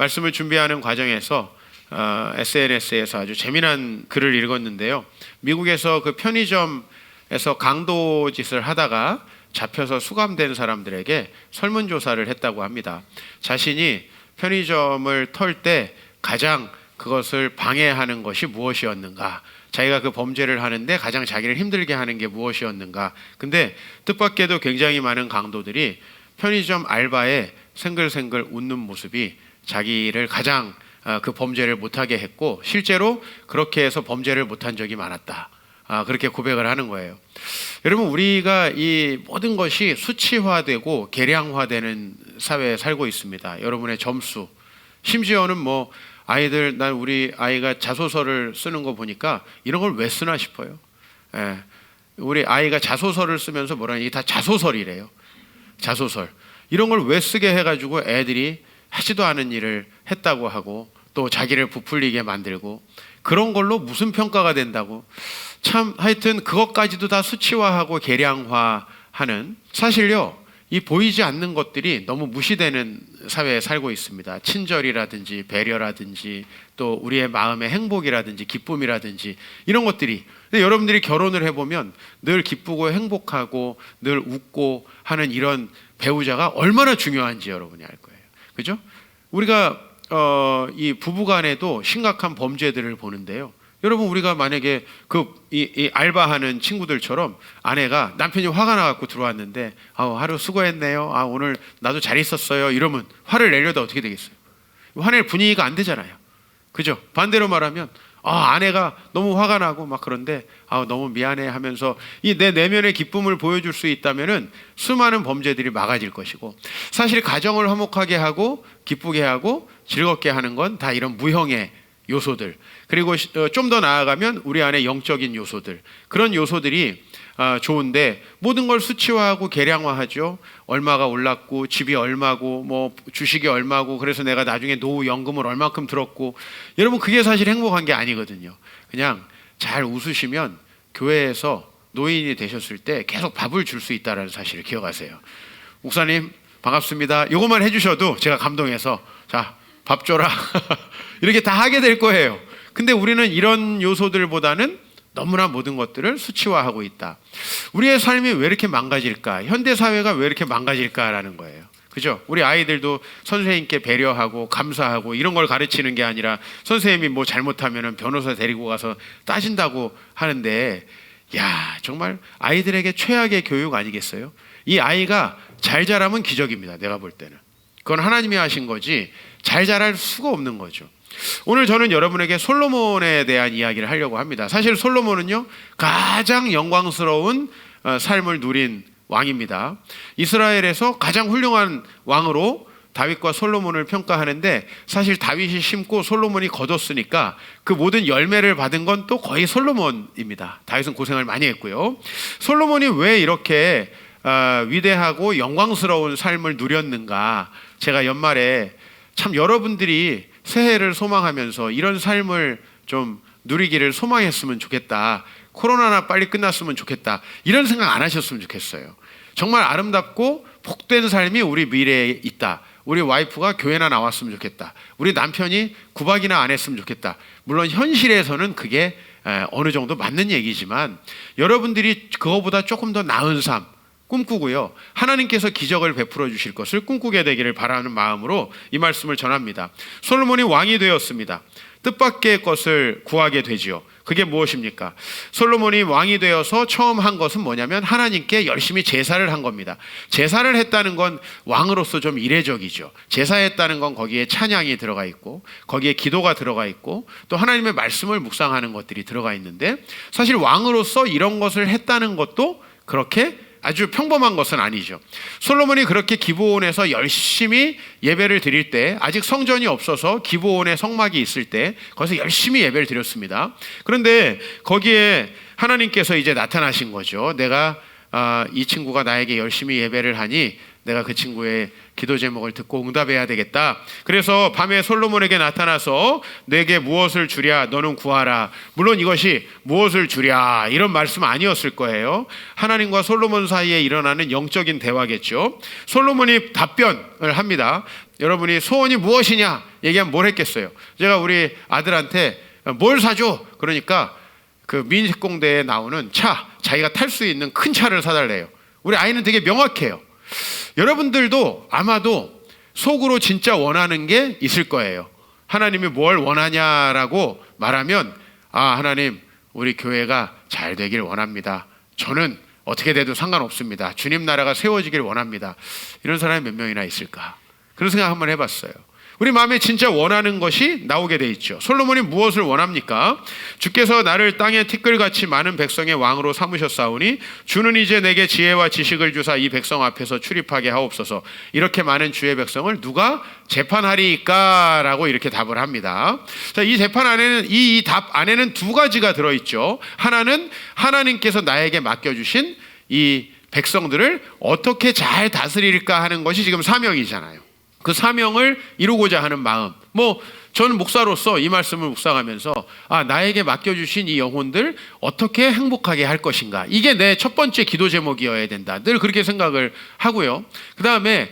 말씀을 준비하는 과정에서 SNS에서 아주 재미난 글을 읽었는데요. 미국에서 그 편의점에서 강도 짓을 하다가 잡혀서 수감된 사람들에게 설문조사를 했다고 합니다. 자신이 편의점을 털 때 가장 그것을 방해하는 것이 무엇이었는가, 자기가 그 범죄를 하는데 가장 자기를 힘들게 하는 게 무엇이었는가. 근데 뜻밖에도 굉장히 많은 강도들이 편의점 알바에 생글생글 웃는 모습이 자기를 가장 그 범죄를 못하게 했고, 실제로 그렇게 해서 범죄를 못한 적이 많았다, 그렇게 고백을 하는 거예요. 여러분, 우리가 이 모든 것이 수치화되고 계량화되는 사회에 살고 있습니다. 여러분의 점수, 심지어는 뭐 아이들, 난 우리 아이가 자소서를 쓰는 거 보니까 이런 걸 왜 쓰나 싶어요. 우리 아이가 자소서를 쓰면서 뭐라니, 이게 다 자소설이래요. 자소설. 이런 걸 왜 쓰게 해가지고 애들이 하지도 않은 일을 했다고 하고 또 자기를 부풀리게 만들고, 그런 걸로 무슨 평가가 된다고. 참 하여튼 그것까지도 다 수치화하고 계량화하는, 사실요 이 보이지 않는 것들이 너무 무시되는 사회에 살고 있습니다. 친절이라든지 배려라든지 또 우리의 마음의 행복이라든지 기쁨이라든지 이런 것들이. 근데 여러분들이 결혼을 해보면 늘 기쁘고 행복하고 늘 웃고 하는 이런 배우자가 얼마나 중요한지 여러분이 알 거예요. 그죠? 우리가 이 부부간에도 심각한 범죄들을 보는데요. 여러분, 우리가 만약에 이 알바하는 친구들처럼 아내가, 남편이 화가 나갖고 들어왔는데 하루 수고했네요, 오늘 나도 잘 있었어요, 이러면 화를 내려다 어떻게 되겠어요? 화낼 분위기가 안 되잖아요. 그죠? 반대로 말하면 아내가 너무 화가 나고 막 그런데 너무 미안해 하면서 이 내 내면의 기쁨을 보여줄 수 있다면은 수많은 범죄들이 막아질 것이고, 사실 가정을 화목하게 하고 기쁘게 하고 즐겁게 하는 건 다 이런 무형의 요소들, 그리고 좀 더 나아가면 우리 안에 영적인 요소들, 그런 요소들이 좋은데 모든 걸 수치화하고 계량화하죠. 얼마가 올랐고 집이 얼마고 뭐 주식이 얼마고 그래서 내가 나중에 노후 연금을 얼마큼 들었고. 여러분, 그게 사실 행복한 게 아니거든요. 그냥 잘 웃으시면 교회에서 노인이 되셨을 때 계속 밥을 줄 수 있다는 사실을 기억하세요. 목사님 반갑습니다, 이것만 해주셔도 제가 감동해서 자 밥 줘라 이렇게 다 하게 될 거예요. 근데 우리는 이런 요소들보다는 너무나 모든 것들을 수치화하고 있다. 우리의 삶이 왜 이렇게 망가질까? 현대 사회가 왜 이렇게 망가질까라는 거예요. 그죠? 우리 아이들도 선생님께 배려하고 감사하고 이런 걸 가르치는 게 아니라 선생님이 뭐 잘못하면 변호사 데리고 가서 따진다고 하는데, 야, 정말 아이들에게 최악의 교육 아니겠어요? 이 아이가 잘 자라면 기적입니다. 내가 볼 때는 그건 하나님이 하신 거지 잘 자랄 수가 없는 거죠. 오늘 저는 여러분에게 솔로몬에 대한 이야기를 하려고 합니다. 사실 솔로몬은요 가장 영광스러운 삶을 누린 왕입니다. 이스라엘에서 가장 훌륭한 왕으로 다윗과 솔로몬을 평가하는데, 사실 다윗이 심고 솔로몬이 거뒀으니까 그 모든 열매를 받은 건 또 거의 솔로몬입니다. 다윗은 고생을 많이 했고요. 솔로몬이 왜 이렇게 위대하고 영광스러운 삶을 누렸는가, 제가 연말에 참 여러분들이 새해를 소망하면서 이런 삶을 좀 누리기를 소망했으면 좋겠다, 코로나나 빨리 끝났으면 좋겠다, 이런 생각 안 하셨으면 좋겠어요. 정말 아름답고 복된 삶이 우리 미래에 있다. 우리 와이프가 교회나 나왔으면 좋겠다. 우리 남편이 구박이나 안 했으면 좋겠다. 물론 현실에서는 그게 어느 정도 맞는 얘기지만 여러분들이 그거보다 조금 더 나은 삶 꿈꾸고요, 하나님께서 기적을 베풀어 주실 것을 꿈꾸게 되기를 바라는 마음으로 이 말씀을 전합니다. 솔로몬이 왕이 되었습니다. 뜻밖의 것을 구하게 되지요. 그게 무엇입니까? 솔로몬이 왕이 되어서 처음 한 것은 뭐냐면 하나님께 열심히 제사를 한 겁니다. 제사를 했다는 건 왕으로서 좀 이례적이죠. 제사했다는 건 거기에 찬양이 들어가 있고 거기에 기도가 들어가 있고 또 하나님의 말씀을 묵상하는 것들이 들어가 있는데, 사실 왕으로서 이런 것을 했다는 것도 그렇게 아주 평범한 것은 아니죠. 솔로몬이 그렇게 기브온에서 열심히 예배를 드릴 때, 아직 성전이 없어서 기브온에 성막이 있을 때 거기서 열심히 예배를 드렸습니다. 그런데 거기에 하나님께서 이제 나타나신 거죠. 내가 이 친구가 나에게 열심히 예배를 하니 내가 그 친구의 기도 제목을 듣고 응답해야 되겠다. 그래서 밤에 솔로몬에게 나타나서 내게 무엇을 주랴 너는 구하라. 물론 이것이 무엇을 주랴 이런 말씀 아니었을 거예요. 하나님과 솔로몬 사이에 일어나는 영적인 대화겠죠. 솔로몬이 답변을 합니다. 여러분이 소원이 무엇이냐 얘기하면 뭘 했겠어요? 제가 우리 아들한테 뭘 사줘? 그러니까 그 민식공대에 나오는 차, 자기가 탈 수 있는 큰 차를 사달래요. 우리 아이는 되게 명확해요. 여러분들도 아마도 속으로 진짜 원하는 게 있을 거예요. 하나님이 뭘 원하냐라고 말하면, 아, 하나님, 우리 교회가 잘 되길 원합니다. 저는 어떻게 돼도 상관없습니다. 주님 나라가 세워지길 원합니다. 이런 사람이 몇 명이나 있을까? 그런 생각 한번 해봤어요. 우리 마음에 진짜 원하는 것이 나오게 돼 있죠. 솔로몬이 무엇을 원합니까? 주께서 나를 땅에 티끌같이 많은 백성의 왕으로 삼으셨사오니 주는 이제 내게 지혜와 지식을 주사 이 백성 앞에서 출입하게 하옵소서. 이렇게 많은 주의 백성을 누가 재판하리까? 라고 이렇게 답을 합니다. 자, 이 재판 안에는 이 답 안에는 두 가지가 들어있죠. 하나는 하나님께서 나에게 맡겨주신 이 백성들을 어떻게 잘 다스릴까 하는 것이 지금 사명이잖아요. 그 사명을 이루고자 하는 마음. 저는 목사로서 이 말씀을 묵상하면서, 아, 나에게 맡겨주신 이 영혼들 어떻게 행복하게 할 것인가. 이게 내 첫 번째 기도 제목이어야 된다. 늘 그렇게 생각을 하고요. 그 다음에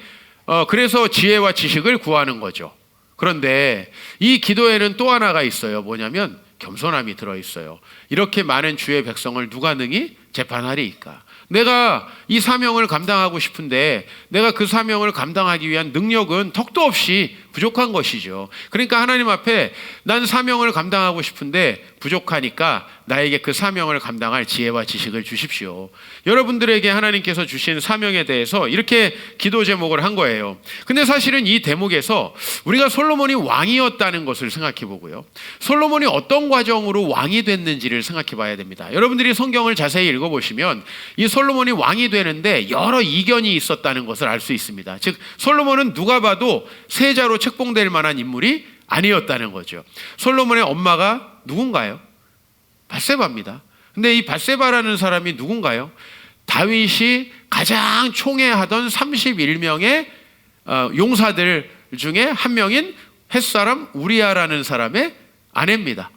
그래서 지혜와 지식을 구하는 거죠. 그런데 이 기도에는 또 하나가 있어요. 뭐냐면 겸손함이 들어있어요. 이렇게 많은 주의 백성을 누가 능히 재판하리이까? 내가 이 사명을 감당하고 싶은데 내가 그 사명을 감당하기 위한 능력은 턱도 없이 부족한 것이죠. 그러니까 하나님 앞에 난 사명을 감당하고 싶은데 부족하니까 나에게 그 사명을 감당할 지혜와 지식을 주십시오. 여러분들에게 하나님께서 주신 사명에 대해서 이렇게 기도 제목을 한 거예요. 근데 사실은 이 대목에서 우리가 솔로몬이 왕이었다는 것을 생각해 보고요, 솔로몬이 어떤 과정으로 왕이 됐는지를 생각해 봐야 됩니다. 여러분들이 성경을 자세히 읽어보시면 이 솔로몬이 왕이 되는데 여러 이견이 있었다는 것을 알 수 있습니다. 즉 솔로몬은 누가 봐도 세자로 책봉될 만한 인물이 아니었다는 거죠. 솔로몬의 엄마가 누군가요? 밧세바입니다. 근데 이 밧세바라는 사람이 누군가요? 다윗이 가장 총애하던 31명의 용사들 중에 한 명인 햇사람 우리아라는 사람의 아내입니다.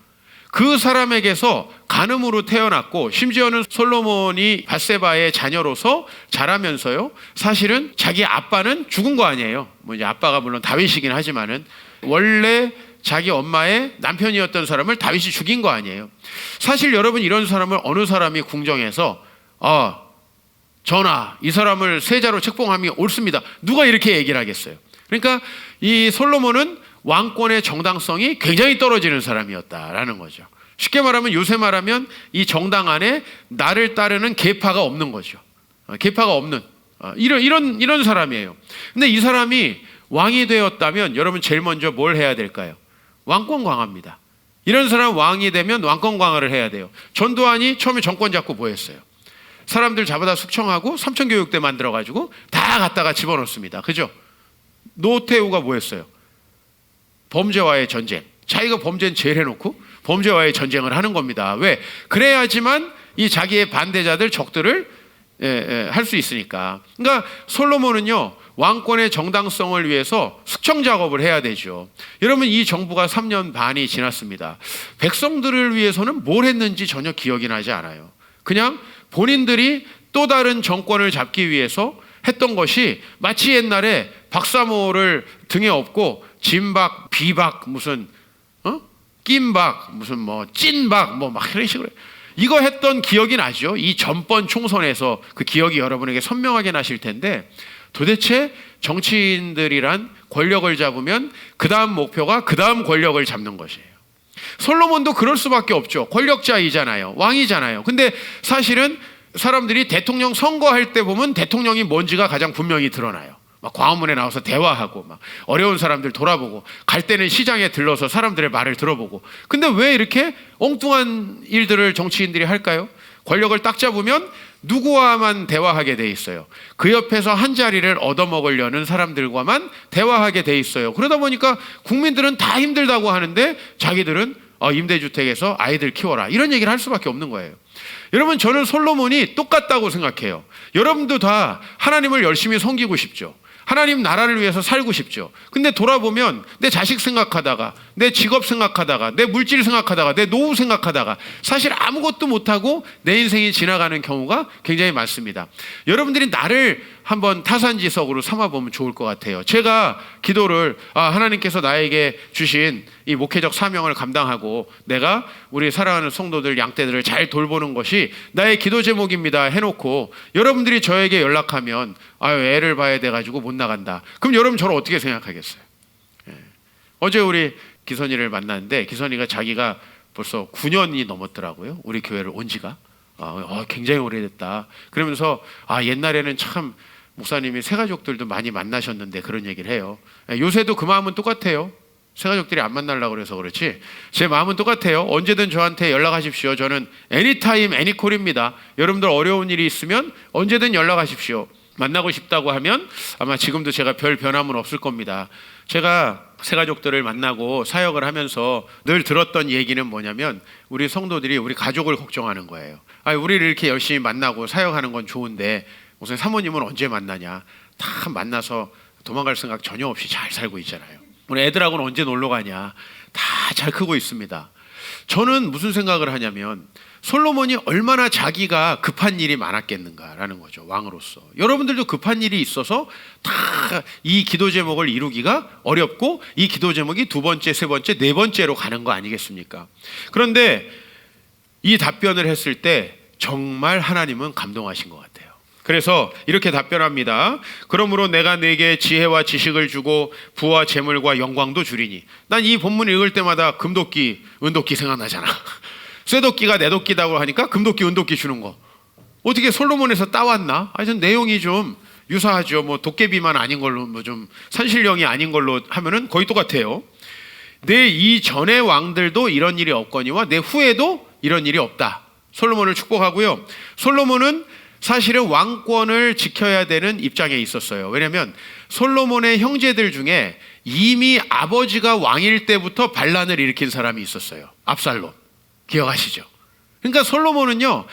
그 사람에게서 간음으로 태어났고, 심지어는 솔로몬이 밧세바의 자녀로서 자라면서요, 사실은 자기 아빠는 죽은 거 아니에요. 이제 아빠가 물론 다윗이긴 하지만은 원래 자기 엄마의 남편이었던 사람을 다윗이 죽인 거 아니에요. 사실 여러분, 이런 사람을 어느 사람이 궁정해서 전하, 이 사람을 세자로 책봉함이 옳습니다, 누가 이렇게 얘기를 하겠어요? 그러니까 이 솔로몬은 왕권의 정당성이 굉장히 떨어지는 사람이었다라는 거죠. 쉽게 말하면, 요새 말하면 이 정당 안에 나를 따르는 계파가 없는 거죠. 계파가 없는 이런 사람이에요. 근데 이 사람이 왕이 되었다면 여러분 제일 먼저 뭘 해야 될까요? 왕권 강화입니다. 이런 사람 왕이 되면 왕권 강화를 해야 돼요. 전두환이 처음에 정권 잡고 뭐 했어요? 사람들 잡아다 숙청하고 삼천교육대 만들어가지고 다 갖다가 집어넣습니다. 그죠? 노태우가 뭐 했어요? 범죄와의 전쟁. 자기가 범죄는 제일 해놓고 범죄와의 전쟁을 하는 겁니다. 왜? 그래야지만 이 자기의 반대자들, 적들을 할 수 있으니까. 그러니까 솔로몬은요, 왕권의 정당성을 위해서 숙청 작업을 해야 되죠. 여러분, 이 정부가 3년 반이 지났습니다. 백성들을 위해서는 뭘 했는지 전혀 기억이 나지 않아요. 그냥 본인들이 또 다른 정권을 잡기 위해서 했던 것이 마치 옛날에 박사모를 등에 업고 진박, 비박, 무슨 낀박, 무슨 찐박, 막 이런 식으로 이거 했던 기억이 나죠. 이 전번 총선에서 그 기억이 여러분에게 선명하게 나실 텐데, 도대체 정치인들이란 권력을 잡으면 그 다음 목표가 그 다음 권력을 잡는 것이에요. 솔로몬도 그럴 수밖에 없죠. 권력자이잖아요. 왕이잖아요. 근데 사실은 사람들이 대통령 선거할 때 보면 대통령이 뭔지가 가장 분명히 드러나요. 막 광화문에 나와서 대화하고, 막 어려운 사람들 돌아보고, 갈 때는 시장에 들러서 사람들의 말을 들어보고. 근데 왜 이렇게 엉뚱한 일들을 정치인들이 할까요? 권력을 딱 잡으면 누구와만 대화하게 돼 있어요. 그 옆에서 한 자리를 얻어먹으려는 사람들과만 대화하게 돼 있어요. 그러다 보니까 국민들은 다 힘들다고 하는데 자기들은 임대주택에서 아이들 키워라, 이런 얘기를 할 수밖에 없는 거예요. 여러분, 저는 솔로몬이 똑같다고 생각해요. 여러분도 다 하나님을 열심히 섬기고 싶죠. 하나님 나라를 위해서 살고 싶죠. 근데 돌아보면 내 자식 생각하다가, 내 직업 생각하다가, 내 물질 생각하다가, 내 노후 생각하다가 사실 아무것도 못하고 내 인생이 지나가는 경우가 굉장히 많습니다. 여러분들이 나를 한번 타산지석으로 삼아보면 좋을 것 같아요. 제가 기도를 하나님께서 나에게 주신 이 목회적 사명을 감당하고 내가 우리 사랑하는 성도들, 양떼들을 잘 돌보는 것이 나의 기도 제목입니다 해놓고 여러분들이 저에게 연락하면 애를 봐야 돼가지고 못 나간다. 그럼 여러분 저를 어떻게 생각하겠어요? 어제 우리 기선이를 만났는데 기선이가 자기가 벌써 9년이 넘었더라고요. 우리 교회를 온 지가. 굉장히 오래됐다. 그러면서 옛날에는 참 목사님이 새가족들도 많이 만나셨는데 그런 얘기를 해요. 요새도 그 마음은 똑같아요. 새가족들이 안 만나려고 그래서 그렇지 제 마음은 똑같아요. 언제든 저한테 연락하십시오. 저는 애니타임 애니콜입니다. 여러분들 어려운 일이 있으면 언제든 연락하십시오. 만나고 싶다고 하면 아마 지금도 제가 별 변함은 없을 겁니다. 제가 새가족들을 만나고 사역을 하면서 늘 들었던 얘기는 뭐냐면 우리 성도들이 우리 가족을 걱정하는 거예요. 우리를 이렇게 열심히 만나고 사역하는 건 좋은데 무슨 사모님은 언제 만나냐. 다 만나서 도망갈 생각 전혀 없이 잘 살고 있잖아요. 우리 애들하고는 언제 놀러 가냐. 다 잘 크고 있습니다. 저는 무슨 생각을 하냐면 솔로몬이 얼마나 자기가 급한 일이 많았겠는가라는 거죠. 왕으로서. 여러분들도 급한 일이 있어서 다 이 기도 제목을 이루기가 어렵고 이 기도 제목이 두 번째, 세 번째, 네 번째로 가는 거 아니겠습니까? 그런데 이 답변을 했을 때 정말 하나님은 감동하신 것 같아요. 그래서 이렇게 답변합니다. 그러므로 내가 네게 지혜와 지식을 주고 부와 재물과 영광도 주리니. 난 이 본문 읽을 때마다 금도끼, 은도끼 생각나잖아. 쇠도끼가 내도끼다고 하니까 금도끼, 은도끼 주는 거. 어떻게 솔로몬에서 따왔나? 전 내용이 좀 유사하죠. 뭐 도깨비만 아닌 걸로, 뭐 좀 산신령이 아닌 걸로 하면은 거의 똑같아요. 내 이전의 왕들도 이런 일이 없거니와 내 후에도 이런 일이 없다. 솔로몬을 축복하고요. 솔로몬은 사실은 왕권을 지켜야 되는 입장에 있었어요. 왜냐하면 솔로몬의 형제들 중에 이미 아버지가 왕일 때부터 반란을 일으킨 사람이 있었어요. 압살롬. 기억하시죠? 그러니까 솔로몬은요,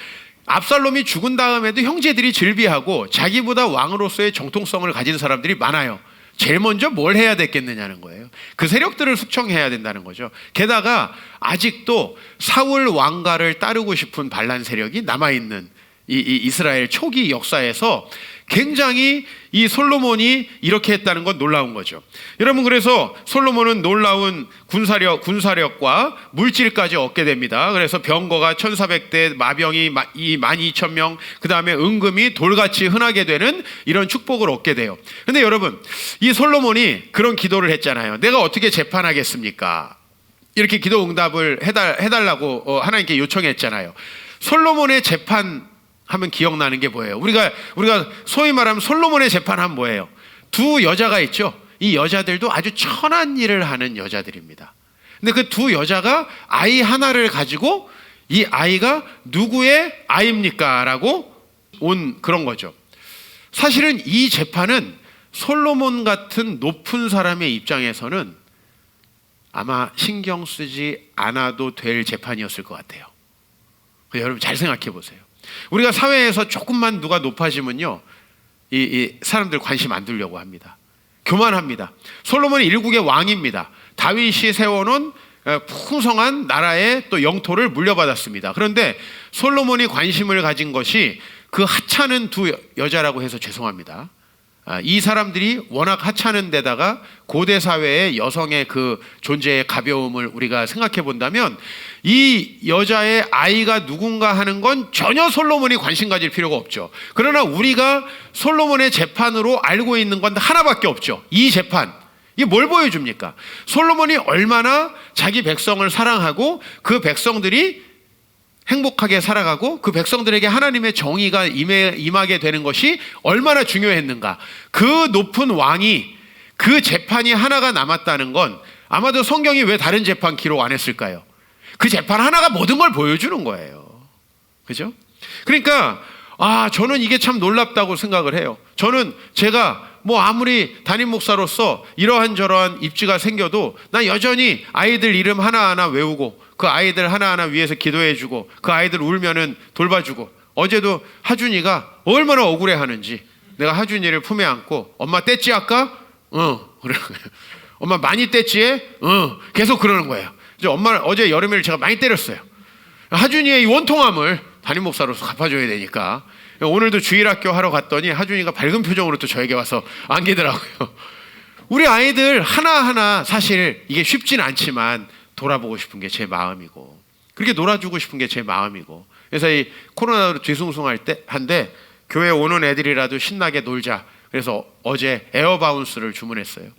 압살롬이 죽은 다음에도 형제들이 즐비하고 자기보다 왕으로서의 정통성을 가진 사람들이 많아요. 제일 먼저 뭘 해야 됐겠느냐는 거예요. 그 세력들을 숙청해야 된다는 거죠. 게다가 아직도 사울 왕가를 따르고 싶은 반란 세력이 남아있는 이 이스라엘 초기 역사에서 굉장히 이 솔로몬이 이렇게 했다는 건 놀라운 거죠. 여러분, 그래서 솔로몬은 놀라운 군사력과 물질까지 얻게 됩니다. 그래서 병거가 1400대, 마병이 12,000명, 그 다음에 은금이 돌같이 흔하게 되는 이런 축복을 얻게 돼요. 근데 여러분, 이 솔로몬이 그런 기도를 했잖아요. 내가 어떻게 재판하겠습니까? 이렇게 기도 응답을 해달라고 하나님께 요청했잖아요. 솔로몬의 재판 하면 기억나는 게 뭐예요? 우리가 소위 말하면 솔로몬의 재판하면 뭐예요? 두 여자가 있죠. 이 여자들도 아주 천한 일을 하는 여자들입니다. 근데 그 두 여자가 아이 하나를 가지고 이 아이가 누구의 아이입니까? 라고 온 그런 거죠. 사실은 이 재판은 솔로몬 같은 높은 사람의 입장에서는 아마 신경 쓰지 않아도 될 재판이었을 것 같아요. 여러분 잘 생각해 보세요. 우리가 사회에서 조금만 누가 높아지면요, 이 사람들 관심 안 두려고 합니다. 교만합니다. 솔로몬이 일국의 왕입니다. 다윗이 세워놓은 풍성한 나라의 또 영토를 물려받았습니다. 그런데 솔로몬이 관심을 가진 것이 그 하찮은 두 여자라고 해서 죄송합니다. 이 사람들이 워낙 하찮은 데다가 고대 사회의 여성의 그 존재의 가벼움을 우리가 생각해 본다면 이 여자의 아이가 누군가 하는 건 전혀 솔로몬이 관심 가질 필요가 없죠. 그러나 우리가 솔로몬의 재판으로 알고 있는 건 하나밖에 없죠. 이 재판. 이게 뭘 보여줍니까? 솔로몬이 얼마나 자기 백성을 사랑하고 그 백성들이 행복하게 살아가고 그 백성들에게 하나님의 정의가 임하게 되는 것이 얼마나 중요했는가. 그 높은 왕이 그 재판이 하나가 남았다는 건 아마도 성경이 왜 다른 재판 기록 안 했을까요? 그 재판 하나가 모든 걸 보여주는 거예요. 그죠? 그러니까 저는 이게 참 놀랍다고 생각을 해요. 저는 제가 뭐 아무리 담임 목사로서 이러한 저러한 입지가 생겨도 난 여전히 아이들 이름 하나하나 외우고 그 아이들 하나하나 위해서 기도해주고 그 아이들 울면은 돌봐주고, 어제도 하준이가 얼마나 억울해하는지 내가 하준이를 품에 안고 엄마 뗐지 아까? 그러는 거예요. 엄마 많이 뗐지? 계속 그러는 거예요. 이제 엄마는 어제 여름에를 제가 많이 때렸어요. 하준이의 이 원통함을 담임 목사로서 갚아줘야 되니까 오늘도 주일학교 하러 갔더니 하준이가 밝은 표정으로 또 저에게 와서 안기더라고요. 우리 아이들 하나하나 사실 이게 쉽진 않지만 돌아보고 싶은 게 제 마음이고 그렇게 놀아주고 싶은 게 제 마음이고 그래서 이 코로나로 뒤숭숭할 때 한데 교회 오는 애들이라도 신나게 놀자. 그래서 어제 에어바운스를 주문했어요.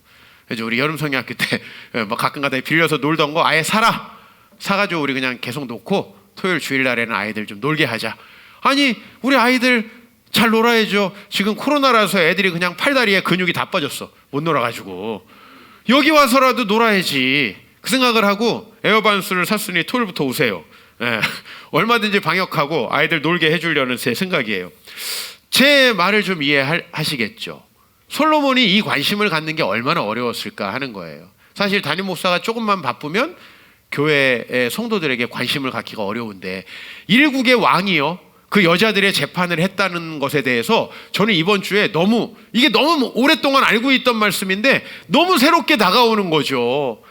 그래서 우리 여름 성경학교 때 막 가끔가다 빌려서 놀던 거 아예 사가지고 우리 그냥 계속 놓고 토요일 주일날에는 아이들 좀 놀게 하자. 아니 우리 아이들 잘 놀아야죠. 지금 코로나라서 애들이 그냥 팔다리에 근육이 다 빠졌어. 못 놀아가지고 여기 와서라도 놀아야지 그 생각을 하고 에어바운스를 샀으니 토요일부터 오세요. 얼마든지 방역하고 아이들 놀게 해주려는 제 생각이에요. 제 말을 좀 이해하시겠죠. 솔로몬이 이 관심을 갖는 게 얼마나 어려웠을까 하는 거예요. 사실 담임 목사가 조금만 바쁘면 교회의 성도들에게 관심을 갖기가 어려운데 일국의 왕이요 그 여자들의 재판을 했다는 것에 대해서 저는 이번 주에 이게 너무 오랫동안 알고 있던 말씀인데 너무 새롭게 다가오는 거죠.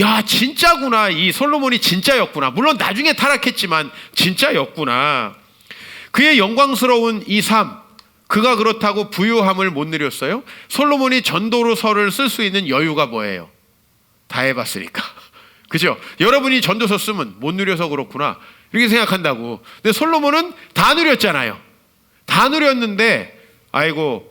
야 진짜구나. 이 솔로몬이 진짜였구나. 물론 나중에 타락했지만 진짜였구나. 그의 영광스러운 이 삶, 그가 그렇다고 부유함을 못 누렸어요? 솔로몬이 전도서를 쓸 수 있는 여유가 뭐예요? 다 해봤으니까. 그죠? 여러분이 전도서 쓰면 못 누려서 그렇구나 이렇게 생각한다고. 근데 솔로몬은 다 누렸잖아요. 다 누렸는데 아이고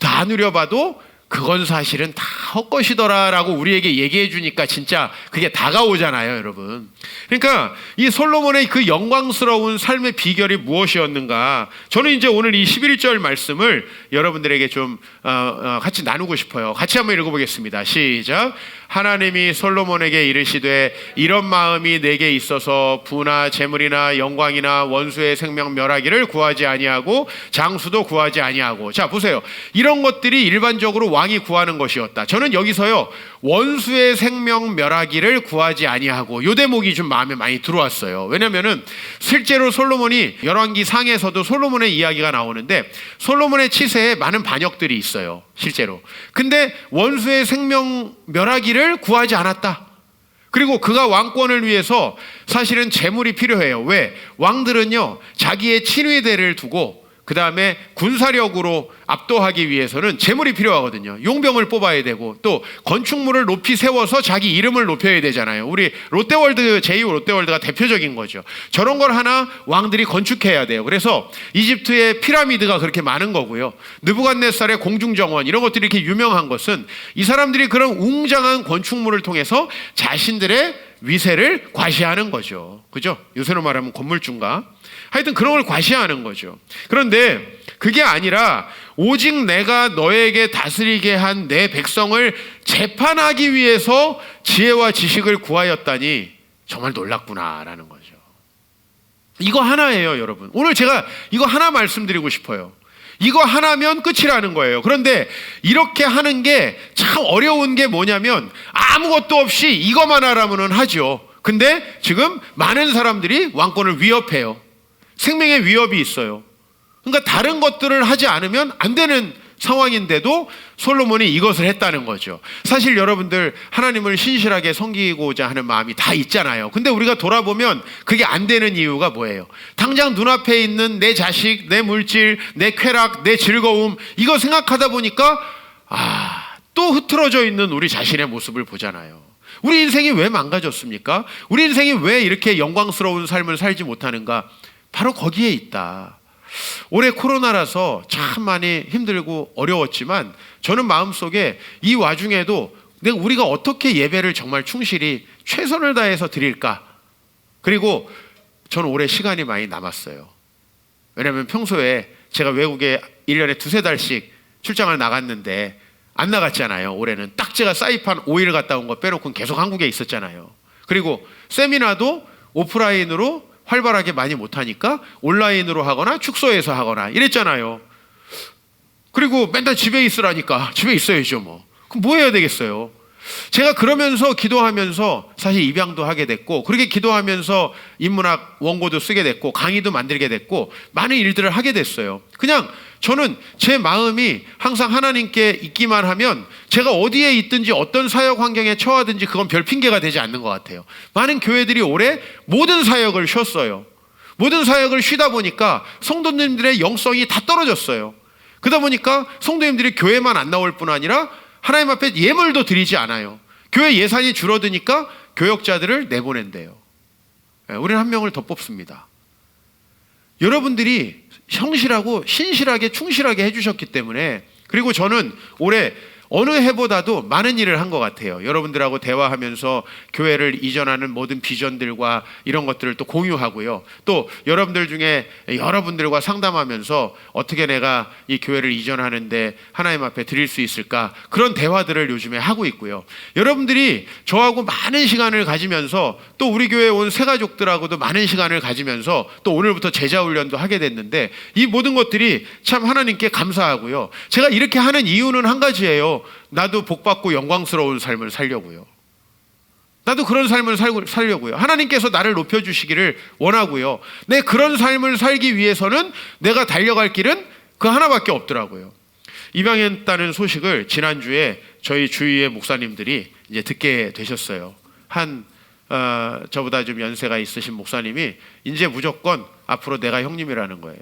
다 누려봐도 그건 사실은 다 헛것이더라라고 우리에게 얘기해 주니까 진짜 그게 다가오잖아요, 여러분. 그러니까 이 솔로몬의 그 영광스러운 삶의 비결이 무엇이었는가? 저는 이제 오늘 이 11절 말씀을 여러분들에게 좀 같이 나누고 싶어요. 같이 한번 읽어보겠습니다. 시작. 하나님이 솔로몬에게 이르시되 이런 마음이 내게 있어서 부나 재물이나 영광이나 원수의 생명 멸하기를 구하지 아니하고 장수도 구하지 아니하고. 자 보세요. 이런 것들이 일반적으로 왕이 구하는 것이었다. 저는 여기서요 원수의 생명 멸하기를 구하지 아니하고 요 대목이 좀 마음에 많이 들어왔어요. 왜냐면은 실제로 솔로몬이 열왕기 상에서도 솔로몬의 이야기가 나오는데 솔로몬의 치세에 많은 반역들이 있어요. 실제로. 근데 원수의 생명 멸하기를 구하지 않았다. 그리고 그가 왕권을 위해서 사실은 재물이 필요해요. 왜? 왕들은요 자기의 친위대를 두고 그 다음에 군사력으로 압도하기 위해서는 재물이 필요하거든요. 용병을 뽑아야 되고 또 건축물을 높이 세워서 자기 이름을 높여야 되잖아요. 우리 롯데월드, 제2 롯데월드가 대표적인 거죠. 저런 걸 하나 왕들이 건축해야 돼요. 그래서 이집트의 피라미드가 그렇게 많은 거고요. 느부갓네살의 공중정원 이런 것들이 이렇게 유명한 것은 이 사람들이 그런 웅장한 건축물을 통해서 자신들의 위세를 과시하는 거죠. 그죠? 요새로 말하면 건물주인가? 하여튼 그런 걸 과시하는 거죠. 그런데 그게 아니라 오직 내가 너에게 다스리게 한 내 백성을 재판하기 위해서 지혜와 지식을 구하였다니 정말 놀랍구나라는 거죠. 이거 하나예요, 여러분. 오늘 제가 이거 하나 말씀드리고 싶어요. 이거 하나면 끝이라는 거예요. 그런데 이렇게 하는 게 참 어려운 게 뭐냐면 아무것도 없이 이것만 하라면은 하죠. 근데 지금 많은 사람들이 왕권을 위협해요. 생명의 위협이 있어요. 그러니까 다른 것들을 하지 않으면 안 되는 상황인데도 솔로몬이 이것을 했다는 거죠. 사실 여러분들 하나님을 신실하게 섬기고자 하는 마음이 다 있잖아요. 근데 우리가 돌아보면 그게 안 되는 이유가 뭐예요? 당장 눈앞에 있는 내 자식, 내 물질, 내 쾌락, 내 즐거움 이거 생각하다 보니까 또 흐트러져 있는 우리 자신의 모습을 보잖아요. 우리 인생이 왜 망가졌습니까? 우리 인생이 왜 이렇게 영광스러운 삶을 살지 못하는가? 바로 거기에 있다. 올해 코로나라서 참 많이 힘들고 어려웠지만 저는 마음속에 이 와중에도 우리가 어떻게 예배를 정말 충실히 최선을 다해서 드릴까? 그리고 저는 올해 시간이 많이 남았어요. 왜냐하면 평소에 제가 외국에 1년에 두세 달씩 출장을 나갔는데 안 나갔잖아요. 올해는 딱 제가 사이판 5일 갔다 온 거 빼놓고는 계속 한국에 있었잖아요. 그리고 세미나도 오프라인으로 활발하게 많이 못하니까 온라인으로 하거나 축소해서 하거나 이랬잖아요. 그리고 맨날 집에 있으라니까 집에 있어야죠 뭐. 그럼 뭐 해야 되겠어요? 제가 그러면서 기도하면서 사실 입양도 하게 됐고 그렇게 기도하면서 인문학 원고도 쓰게 됐고 강의도 만들게 됐고 많은 일들을 하게 됐어요. 그냥 저는 제 마음이 항상 하나님께 있기만 하면 제가 어디에 있든지 어떤 사역 환경에 처하든지 그건 별 핑계가 되지 않는 것 같아요. 많은 교회들이 올해 모든 사역을 쉬었어요. 모든 사역을 쉬다 보니까 성도님들의 영성이 다 떨어졌어요. 그러다 보니까 성도님들이 교회만 안 나올 뿐 아니라 하나님 앞에 예물도 드리지 않아요. 교회 예산이 줄어드니까 교역자들을 내보낸대요. 우리는 한 명을 더 뽑습니다. 여러분들이 성실하고 신실하게 충실하게 해주셨기 때문에, 그리고 저는 올해 어느 해보다도 많은 일을 한 것 같아요. 여러분들하고 대화하면서 교회를 이전하는 모든 비전들과 이런 것들을 또 공유하고요. 또 여러분들 중에 여러분들과 상담하면서 어떻게 내가 이 교회를 이전하는데 하나님 앞에 드릴 수 있을까, 그런 대화들을 요즘에 하고 있고요. 여러분들이 저하고 많은 시간을 가지면서 또 우리 교회에 온 새가족들하고도 많은 시간을 가지면서 또 오늘부터 제자훈련도 하게 됐는데, 이 모든 것들이 참 하나님께 감사하고요. 제가 이렇게 하는 이유는 한 가지예요. 나도 복받고 영광스러운 삶을 살려고요. 나도 그런 삶을 살려고요. 하나님께서 나를 높여주시기를 원하고요. 내 그런 삶을 살기 위해서는 내가 달려갈 길은 그 하나밖에 없더라고요. 입양했다는 소식을 지난주에 저희 주위의 목사님들이 이제 듣게 되셨어요. 저보다 좀 연세가 있으신 목사님이 이제 무조건 앞으로 내가 형님이라는 거예요.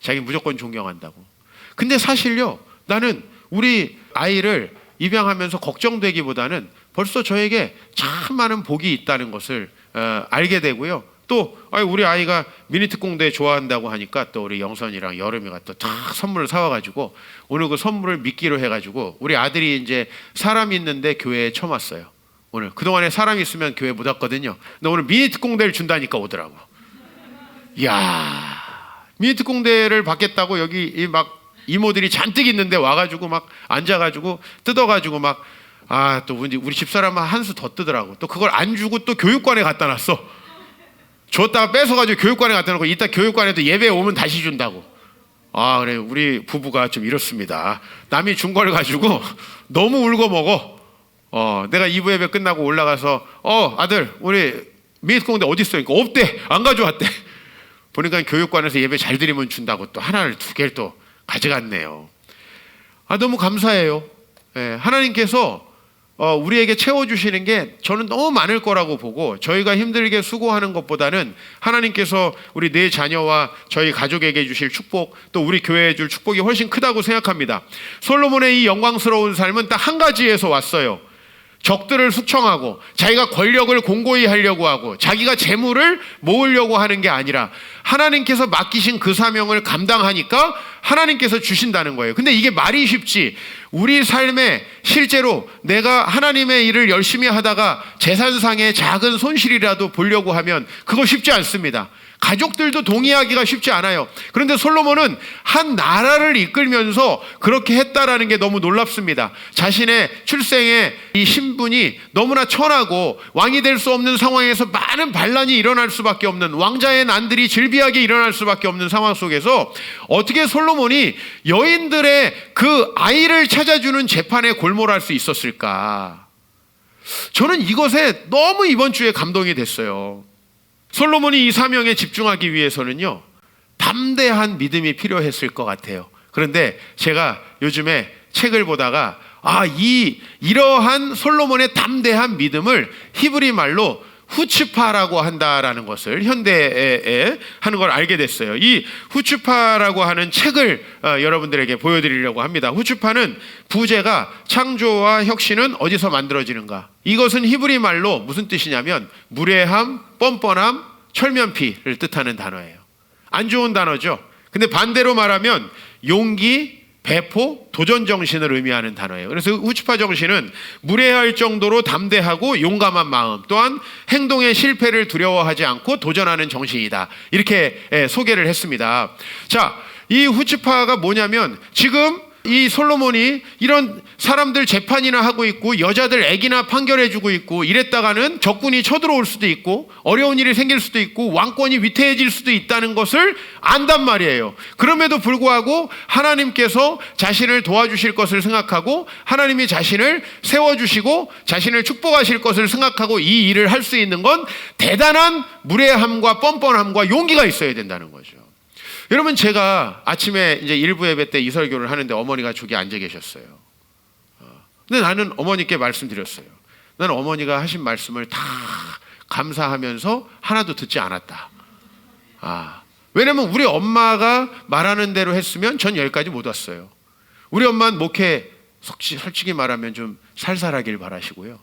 자기 무조건 존경한다고. 근데 사실요, 나는 우리 아이를 입양하면서 걱정되기보다는 벌써 저에게 참 많은 복이 있다는 것을 알게 되고요. 또 우리 아이가 미니특공대 좋아한다고 하니까 또 우리 영선이랑 여름이가 또 다 선물을 사와가지고 오늘 그 선물을 미끼로 해가지고 우리 아들이 이제 사람이 있는데 교회에 처음 왔어요. 오늘 그동안에 사람이 있으면 교회 못 왔거든요. 근데 오늘 미니특공대를 준다니까 오더라고. 이야, 미니특공대를 받겠다고 여기 막 이모들이 잔뜩 있는데 와가지고 막 앉아가지고 뜯어가지고 막 또 우리 집사람은 한 수 더 뜨더라고. 또 그걸 안 주고 또 교육관에 갖다 놨어. 줬다가 뺏어가지고 교육관에 갖다 놓고 이따 교육관에도 예배 오면 다시 준다고. 그래, 우리 부부가 좀 이렇습니다. 남이 준 걸 가지고 너무 울고 먹어. 내가 2부 예배 끝나고 올라가서 아들 우리 미니특공대 어디 있어? 그러니까 없대. 안 가져왔대. 보니까 교육관에서 예배 잘 드리면 준다고 또 하나를 2개를 또 가져갔네요. 너무 감사해요. 하나님께서 우리에게 채워주시는 게 저는 너무 많을 거라고 보고, 저희가 힘들게 수고하는 것보다는 하나님께서 우리 내 자녀와 저희 가족에게 주실 축복, 또 우리 교회에 줄 축복이 훨씬 크다고 생각합니다. 솔로몬의 이 영광스러운 삶은 딱 한 가지에서 왔어요. 적들을 숙청하고 자기가 권력을 공고히 하려고 하고 자기가 재물을 모으려고 하는 게 아니라 하나님께서 맡기신 그 사명을 감당하니까 하나님께서 주신다는 거예요. 근데 이게 말이 쉽지, 우리 삶에 실제로 내가 하나님의 일을 열심히 하다가 재산상의 작은 손실이라도 보려고 하면 그거 쉽지 않습니다. 가족들도 동의하기가 쉽지 않아요. 그런데 솔로몬은 한 나라를 이끌면서 그렇게 했다라는 게 너무 놀랍습니다. 자신의 출생의 이 신분이 너무나 천하고 왕이 될 수 없는 상황에서 많은 반란이 일어날 수밖에 없는, 왕자의 난들이 질비하게 일어날 수밖에 없는 상황 속에서 어떻게 솔로몬이 여인들의 그 아이를 찾아주는 재판에 골몰할 수 있었을까? 저는 이것에 너무 이번 주에 감동이 됐어요. 솔로몬이 이 사명에 집중하기 위해서는요, 담대한 믿음이 필요했을 것 같아요. 그런데 제가 요즘에 책을 보다가 이러한 솔로몬의 담대한 믿음을 히브리 말로 후츠파라고 한다라는 것을 현대에 하는 걸 알게 됐어요. 이 후츠파라고 하는 책을 여러분들에게 보여드리려고 합니다. 후츠파는 부제가 창조와 혁신은 어디서 만들어지는가? 이것은 히브리 말로 무슨 뜻이냐면 무례함, 뻔뻔함, 철면피를 뜻하는 단어예요. 안 좋은 단어죠. 근데 반대로 말하면 용기, 배포, 도전 정신을 의미하는 단어예요. 그래서 후츠파 정신은 무례할 정도로 담대하고 용감한 마음, 또한 행동의 실패를 두려워하지 않고 도전하는 정신이다. 이렇게 소개를 했습니다. 자, 이 후츠파가 뭐냐면 지금 이 솔로몬이 이런 사람들 재판이나 하고 있고 여자들 애기나 판결해주고 있고 이랬다가는 적군이 쳐들어올 수도 있고 어려운 일이 생길 수도 있고 왕권이 위태해질 수도 있다는 것을 안단 말이에요. 그럼에도 불구하고 하나님께서 자신을 도와주실 것을 생각하고 하나님이 자신을 세워주시고 자신을 축복하실 것을 생각하고 이 일을 할 수 있는 건 대단한 무례함과 뻔뻔함과 용기가 있어야 된다는 거죠. 여러분, 제가 아침에 이제 일부 예배 때 이설교를 하는데 어머니가 저기 앉아 계셨어요. 근데 나는 어머니께 말씀드렸어요. 나는 어머니가 하신 말씀을 다 감사하면서 하나도 듣지 않았다. 왜냐면 우리 엄마가 말하는 대로 했으면 전 여기까지 못 왔어요. 우리 엄마는 목회 솔직히 말하면 좀 살살하길 바라시고요.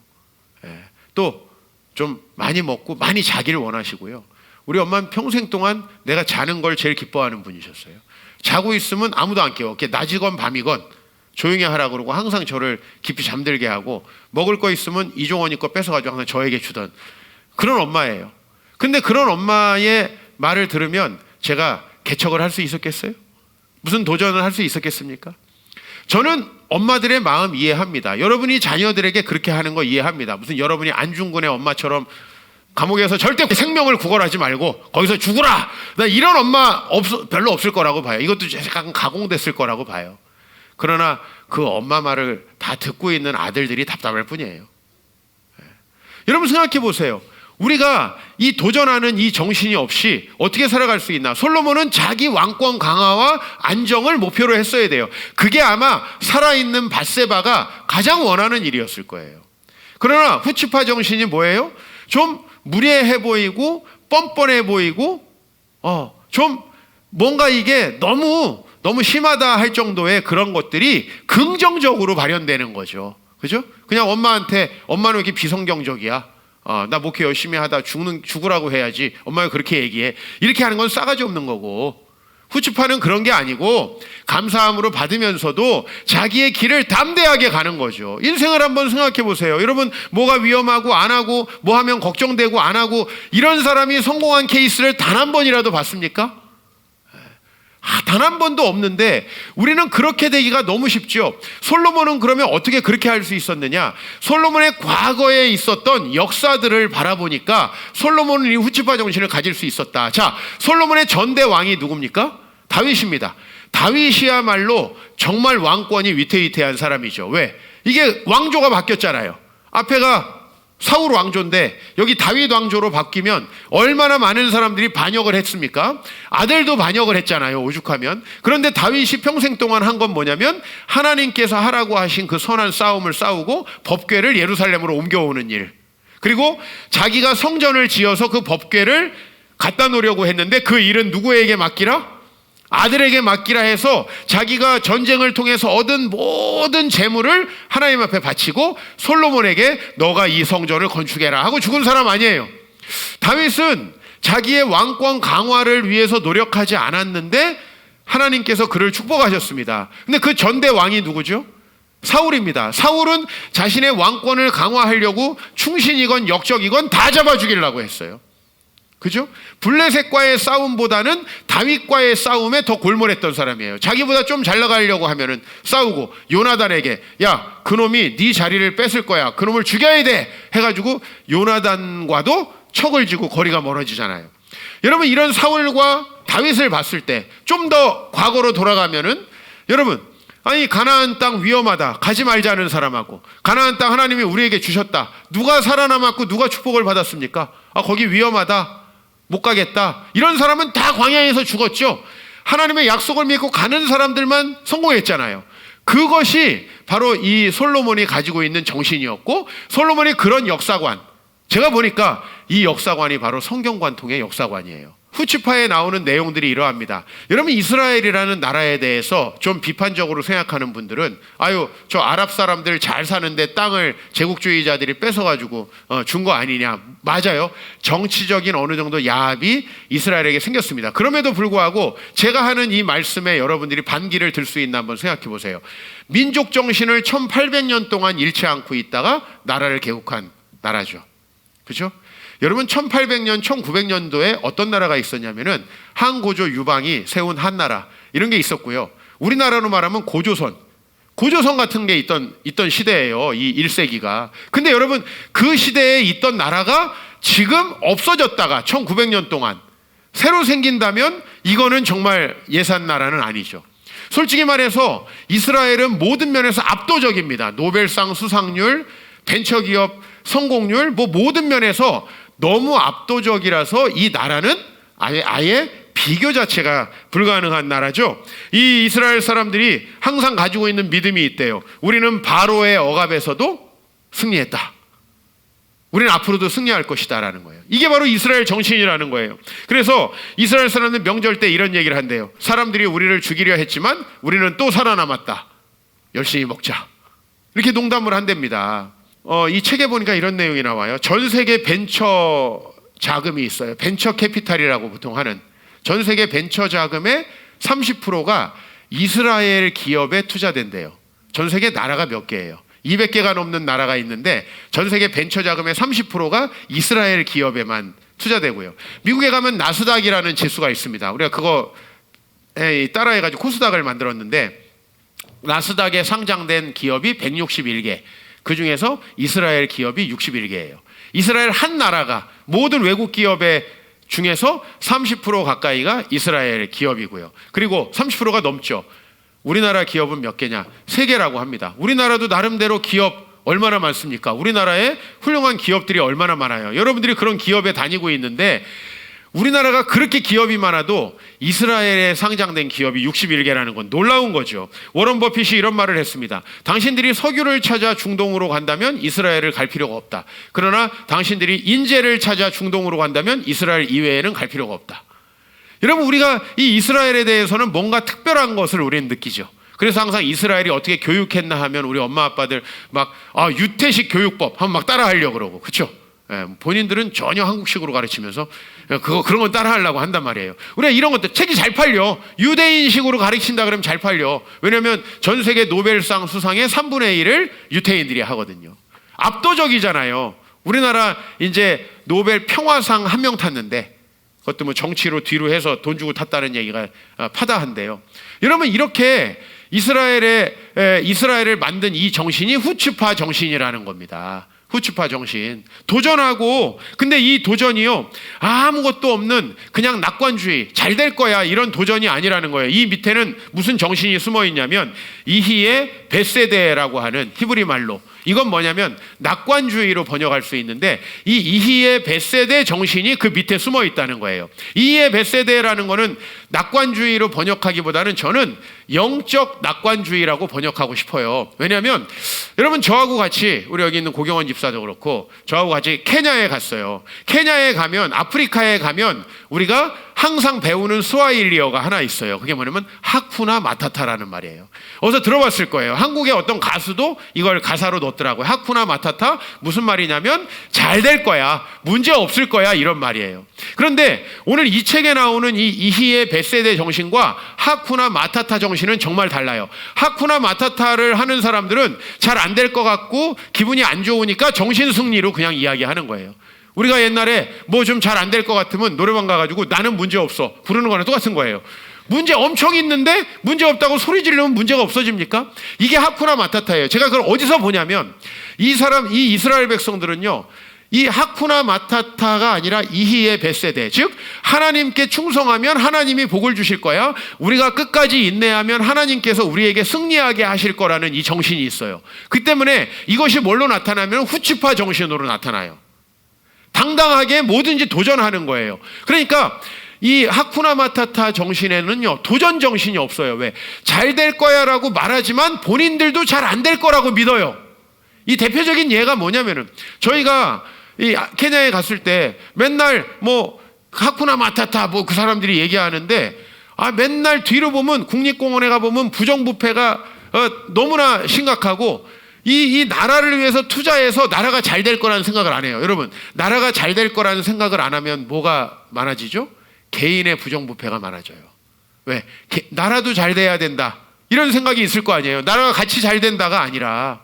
또 좀 많이 먹고 많이 자기를 원하시고요. 우리 엄마는 평생 동안 내가 자는 걸 제일 기뻐하는 분이셨어요. 자고 있으면 아무도 안 깨워. 낮이건 밤이건 조용히 하라고 그러고 항상 저를 깊이 잠들게 하고, 먹을 거 있으면 이종원이 거 뺏어가지고 항상 저에게 주던 그런 엄마예요. 근데 그런 엄마의 말을 들으면 제가 개척을 할 수 있었겠어요? 무슨 도전을 할 수 있었겠습니까? 저는 엄마들의 마음 이해합니다. 여러분이 자녀들에게 그렇게 하는 거 이해합니다. 무슨 여러분이 안중근의 엄마처럼 감옥에서 절대 생명을 구걸하지 말고 거기서 죽으라, 나 이런 엄마 별로 없을 거라고 봐요. 이것도 약간 가공됐을 거라고 봐요. 그러나 그 엄마 말을 다 듣고 있는 아들들이 답답할 뿐이에요. 여러분 생각해 보세요. 우리가 이 도전하는 이 정신이 없이 어떻게 살아갈 수 있나? 솔로몬은 자기 왕권 강화와 안정을 목표로 했어야 돼요. 그게 아마 살아있는 밧세바가 가장 원하는 일이었을 거예요. 그러나 후츠파 정신이 뭐예요? 좀 무례해 보이고 뻔뻔해 보이고 좀 뭔가 이게 너무 심하다 할 정도의 그런 것들이 긍정적으로 발현되는 거죠. 그죠? 그냥 엄마한테, 엄마는 왜 이렇게 비성경적이야? 나 목회 열심히 하다 죽으라고 해야지, 엄마가 그렇게 얘기해. 이렇게 하는 건 싸가지 없는 거고, 후츠파는 그런 게 아니고 감사함으로 받으면서도 자기의 길을 담대하게 가는 거죠. 인생을 한번 생각해 보세요. 여러분, 뭐가 위험하고 안 하고 뭐 하면 걱정되고 안 하고 이런 사람이 성공한 케이스를 단 한 번이라도 봤습니까? 단 한 번도 없는데 우리는 그렇게 되기가 너무 쉽죠. 솔로몬은 그러면 어떻게 그렇게 할 수 있었느냐? 솔로몬의 과거에 있었던 역사들을 바라보니까 솔로몬은 이 후츠파 정신을 가질 수 있었다. 자, 솔로몬의 전대 왕이 누굽니까? 다윗입니다. 다윗이야말로 정말 왕권이 위태위태한 사람이죠. 왜? 이게 왕조가 바뀌었잖아요. 앞에가 사울 왕조인데 여기 다윗 왕조로 바뀌면 얼마나 많은 사람들이 반역을 했습니까? 아들도 반역을 했잖아요, 오죽하면. 그런데 다윗이 평생 동안 한 건 뭐냐면 하나님께서 하라고 하신 그 선한 싸움을 싸우고 법궤를 예루살렘으로 옮겨오는 일, 그리고 자기가 성전을 지어서 그 법궤를 갖다 놓으려고 했는데 그 일은 누구에게 맡기라? 아들에게 맡기라 해서 자기가 전쟁을 통해서 얻은 모든 재물을 하나님 앞에 바치고 솔로몬에게 너가 이 성전을 건축해라 하고 죽은 사람 아니에요. 다윗은 자기의 왕권 강화를 위해서 노력하지 않았는데 하나님께서 그를 축복하셨습니다. 근데 그 전대 왕이 누구죠? 사울입니다. 사울은 자신의 왕권을 강화하려고 충신이건 역적이건 다 잡아 죽이려고 했어요. 그죠? 블레셋과의 싸움보다는 다윗과의 싸움에 더 골몰했던 사람이에요. 자기보다 좀 잘 나가려고 하면은 싸우고, 요나단에게 야, 그놈이 네 자리를 뺏을 거야, 그놈을 죽여야 돼 해가지고 요나단과도 척을 지고 거리가 멀어지잖아요. 여러분, 이런 사울과 다윗을 봤을 때 좀 더 과거로 돌아가면은, 여러분, 아니 가나안 땅 위험하다, 가지 말자는 사람하고 가나안 땅 하나님이 우리에게 주셨다, 누가 살아남았고 누가 축복을 받았습니까? 거기 위험하다, 못 가겠다, 이런 사람은 다 광야에서 죽었죠. 하나님의 약속을 믿고 가는 사람들만 성공했잖아요. 그것이 바로 이 솔로몬이 가지고 있는 정신이었고, 솔로몬이 그런 역사관, 제가 보니까 이 역사관이 바로 성경관통의 역사관이에요. 후츠파에 나오는 내용들이 이러합니다. 여러분, 이스라엘이라는 나라에 대해서 좀 비판적으로 생각하는 분들은 아유, 저 아랍 사람들 잘 사는데 땅을 제국주의자들이 뺏어가지고 준 거 아니냐. 맞아요. 정치적인 어느 정도 야합이 이스라엘에게 생겼습니다. 그럼에도 불구하고 제가 하는 이 말씀에 여러분들이 반기를 들 수 있나 한번 생각해 보세요. 민족 정신을 1800년 동안 잃지 않고 있다가 나라를 개국한 나라죠. 그렇죠? 여러분, 1800년, 1900년도에 어떤 나라가 있었냐면은 한고조 유방이 세운 한나라, 이런 게 있었고요. 우리나라로 말하면 고조선 같은 게 있던 시대예요, 이 1세기가. 근데 여러분, 그 시대에 있던 나라가 지금 없어졌다가 1900년 동안 새로 생긴다면 이거는 정말 예산 나라는 아니죠. 솔직히 말해서 이스라엘은 모든 면에서 압도적입니다. 노벨상 수상률, 벤처기업 성공률, 모든 면에서 너무 압도적이라서 이 나라는 아예 비교 자체가 불가능한 나라죠. 이 이스라엘 사람들이 항상 가지고 있는 믿음이 있대요. 우리는 바로의 억압에서도 승리했다. 우리는 앞으로도 승리할 것이다 라는 거예요. 이게 바로 이스라엘 정신이라는 거예요. 그래서 이스라엘 사람들 명절 때 이런 얘기를 한대요. 사람들이 우리를 죽이려 했지만 우리는 또 살아남았다. 열심히 먹자. 이렇게 농담을 한답니다. 이 책에 보니까 이런 내용이 나와요. 전 세계 벤처 자금이 있어요. 벤처 캐피탈이라고 보통 하는. 전 세계 벤처 자금의 30%가 이스라엘 기업에 투자된대요. 전 세계 나라가 몇 개예요? 200개가 넘는 나라가 있는데 전 세계 벤처 자금의 30%가 이스라엘 기업에만 투자되고요. 미국에 가면 나스닥이라는 지수가 있습니다. 우리가 그거 따라해가지고 코스닥을 만들었는데 나스닥에 상장된 기업이 161개, 그 중에서 이스라엘 기업이 61개예요. 이스라엘 한 나라가 모든 외국 기업의 중에서 30% 가까이가 이스라엘 기업이고요. 그리고 30%가 넘죠. 우리나라 기업은 몇 개냐? 3개라고 합니다. 우리나라도 나름대로 기업 얼마나 많습니까? 우리나라에 훌륭한 기업들이 얼마나 많아요. 여러분들이 그런 기업에 다니고 있는데 우리나라가 그렇게 기업이 많아도 이스라엘에 상장된 기업이 61개라는 건 놀라운 거죠. 워런 버핏이 이런 말을 했습니다. 당신들이 석유를 찾아 중동으로 간다면 이스라엘을 갈 필요가 없다. 그러나 당신들이 인재를 찾아 중동으로 간다면 이스라엘 이외에는 갈 필요가 없다. 여러분, 우리가 이 이스라엘에 대해서는 뭔가 특별한 것을 우리는 느끼죠. 그래서 항상 이스라엘이 어떻게 교육했나 하면 우리 엄마 아빠들 막 유태식 교육법 한번 막 따라하려고 그러고, 그렇죠? 본인들은 전혀 한국식으로 가르치면서 그런 건 따라하려고 한단 말이에요. 우리가 이런 것도 책이 잘 팔려. 유대인식으로 가르친다 그러면 잘 팔려. 왜냐하면 전 세계 노벨상 수상의 3분의 1을 유태인들이 하거든요. 압도적이잖아요. 우리나라 이제 노벨 평화상 1명 탔는데 그것도 뭐 정치로 뒤로 해서 돈 주고 탔다는 얘기가 파다한데요. 여러분, 이렇게 이스라엘을 만든 이 정신이 후츠파 정신이라는 겁니다. 후츠파 정신. 도전하고, 근데 이 도전이요, 아무것도 없는 그냥 낙관주의, 잘 될 거야, 이런 도전이 아니라는 거예요. 이 밑에는 무슨 정신이 숨어 있냐면 이히의 베세데라고 하는 히브리 말로, 이건 뭐냐면 낙관주의로 번역할 수 있는데 이 이히의 베세데 정신이 그 밑에 숨어 있다는 거예요. 이히의 베세데라는 거는 낙관주의로 번역하기보다는 저는 영적 낙관주의라고 번역하고 싶어요. 왜냐하면 여러분, 저하고 같이, 우리 여기 있는 고경원 집사도 그렇고 저하고 같이 케냐에 갔어요. 케냐에 가면, 아프리카에 가면 우리가 항상 배우는 스와힐리어가 하나 있어요. 그게 뭐냐면 하쿠나 마타타라는 말이에요. 어디서 들어봤을 거예요. 한국의 어떤 가수도 이걸 가사로 넣었더라고요. 하쿠나 마타타, 무슨 말이냐면 잘 될 거야, 문제 없을 거야, 이런 말이에요. 그런데 오늘 이 책에 나오는 이 이히의 베세데 정신과 하쿠나 마타타 정신은 정말 달라요. 하쿠나 마타타를 하는 사람들은 잘 안 될 것 같고 기분이 안 좋으니까 정신승리로 그냥 이야기하는 거예요. 우리가 옛날에 뭐 좀 잘 안 될 것 같으면 노래방 가가지고 나는 문제 없어 부르는 거랑 똑같은 거예요. 문제 엄청 있는데 문제 없다고 소리 지르면 문제가 없어집니까? 이게 하쿠나 마타타예요. 제가 그걸 어디서 보냐면 이 이스라엘 백성들은요, 이 하쿠나 마타타가 아니라 이히의 베세데, 즉 하나님께 충성하면 하나님이 복을 주실 거야, 우리가 끝까지 인내하면 하나님께서 우리에게 승리하게 하실 거라는 이 정신이 있어요. 그 때문에 이것이 뭘로 나타나면 후츠파 정신으로 나타나요. 당당하게 뭐든지 도전하는 거예요. 그러니까 이 하쿠나 마타타 정신에는요, 도전 정신이 없어요. 왜? 잘 될 거야 라고 말하지만 본인들도 잘 안 될 거라고 믿어요. 이 대표적인 예가 뭐냐면은, 저희가 이 케냐에 갔을 때 맨날 뭐 하쿠나 마타타 뭐 그 사람들이 얘기하는데, 맨날 뒤로 보면 국립공원에 가보면 부정부패가 너무나 심각하고, 이 나라를 위해서 투자해서 나라가 잘 될 거라는 생각을 안 해요. 여러분, 나라가 잘 될 거라는 생각을 안 하면 뭐가 많아지죠? 개인의 부정부패가 많아져요. 왜? 나라도 잘 돼야 된다, 이런 생각이 있을 거 아니에요. 나라가 같이 잘 된다가 아니라.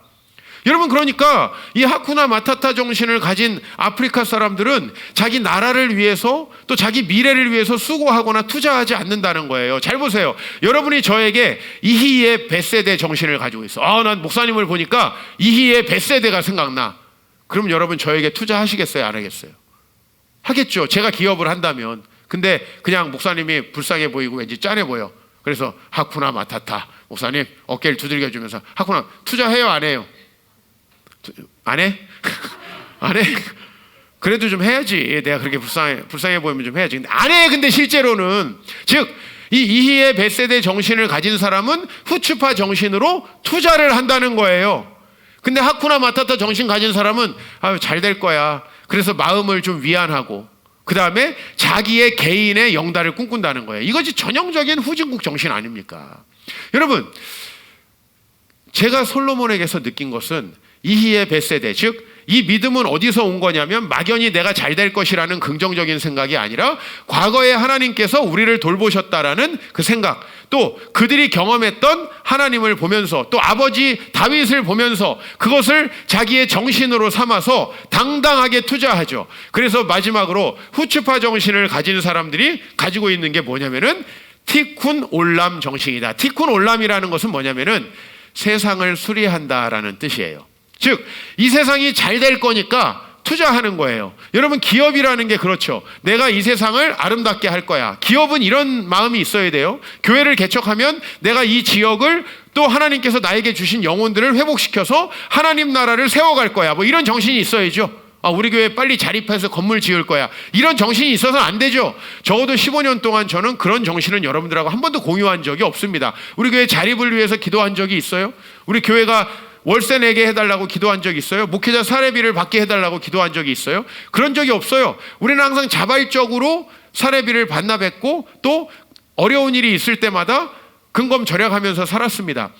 여러분, 그러니까 이 하쿠나 마타타 정신을 가진 아프리카 사람들은 자기 나라를 위해서 또 자기 미래를 위해서 수고하거나 투자하지 않는다는 거예요. 잘 보세요. 여러분이 저에게 이히의 베세데 정신을 가지고 있어. 난 목사님을 보니까 이히의 베세데가 생각나. 그럼 여러분 저에게 투자하시겠어요? 안 하겠어요? 하겠죠. 제가 기업을 한다면. 근데 그냥 목사님이 불쌍해 보이고 왠지 짠해 보여. 그래서 하쿠나 마타타, 목사님 어깨를 두들겨 주면서 하쿠나, 투자해요 안 해요? 안 해? 안 해? 그래도 좀 해야지. 내가 그렇게 불쌍해 보이면 좀 해야지. 근데 안 해. 근데 실제로는 즉 이 이희의 벳세대 정신을 가진 사람은 후추파 정신으로 투자를 한다는 거예요. 근데 하쿠나 마타타 정신 가진 사람은 잘 될 거야. 그래서 마음을 좀 위안하고 그 다음에 자기의 개인의 영달을 꿈꾼다는 거예요. 이것이 전형적인 후진국 정신 아닙니까? 여러분, 제가 솔로몬에게서 느낀 것은 이희의 벳세대, 즉 이 믿음은 어디서 온 거냐면 막연히 내가 잘 될 것이라는 긍정적인 생각이 아니라 과거에 하나님께서 우리를 돌보셨다라는 그 생각, 또 그들이 경험했던 하나님을 보면서 또 아버지 다윗을 보면서 그것을 자기의 정신으로 삼아서 당당하게 투자하죠. 그래서 마지막으로 후추파 정신을 가진 사람들이 가지고 있는 게 뭐냐면은 티쿤 올람 정신이다. 티쿤 올람이라는 것은 뭐냐면은 세상을 수리한다라는 뜻이에요. 즉, 이 세상이 잘 될 거니까 투자하는 거예요. 여러분, 기업이라는 게 그렇죠. 내가 이 세상을 아름답게 할 거야. 기업은 이런 마음이 있어야 돼요. 교회를 개척하면 내가 이 지역을 또 하나님께서 나에게 주신 영혼들을 회복시켜서 하나님 나라를 세워갈 거야. 뭐 이런 정신이 있어야죠. 우리 교회 빨리 자립해서 건물 지을 거야. 이런 정신이 있어서는 안 되죠. 적어도 15년 동안 저는 그런 정신은 여러분들하고 한 번도 공유한 적이 없습니다. 우리 교회 자립을 위해서 기도한 적이 있어요? 우리 교회가 월세 내게 해달라고 기도한 적이 있어요? 목회자 사례비를 받게 해달라고 기도한 적이 있어요? 그런 적이 없어요. 우리는 항상 자발적으로 사례비를 반납했고 또 어려운 일이 있을 때마다 근검 절약하면서 살았습니다.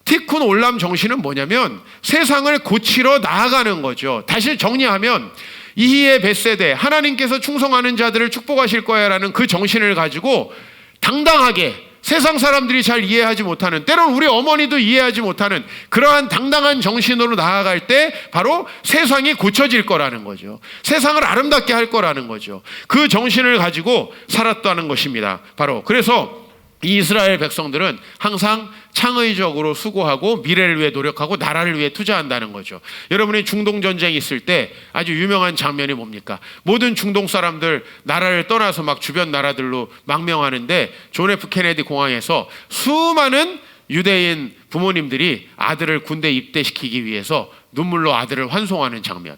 티쿤 올람 정신은 뭐냐면 세상을 고치러 나아가는 거죠. 다시 정리하면 이희의 벳세대, 하나님께서 충성하는 자들을 축복하실 거야 라는 그 정신을 가지고 당당하게 세상 사람들이 잘 이해하지 못하는, 때로는 우리 어머니도 이해하지 못하는 그러한 당당한 정신으로 나아갈 때 바로 세상이 고쳐질 거라는 거죠. 세상을 아름답게 할 거라는 거죠. 그 정신을 가지고 살았다는 것입니다. 바로 그래서 이 이스라엘 백성들은 항상 창의적으로 수고하고 미래를 위해 노력하고 나라를 위해 투자한다는 거죠. 여러분이 중동 전쟁이 있을 때 아주 유명한 장면이 뭡니까? 모든 중동 사람들 나라를 떠나서 막 주변 나라들로 망명하는데 존 F 케네디 공항에서 수많은 유대인 부모님들이 아들을 군대 입대시키기 위해서 눈물로 아들을 환송하는 장면.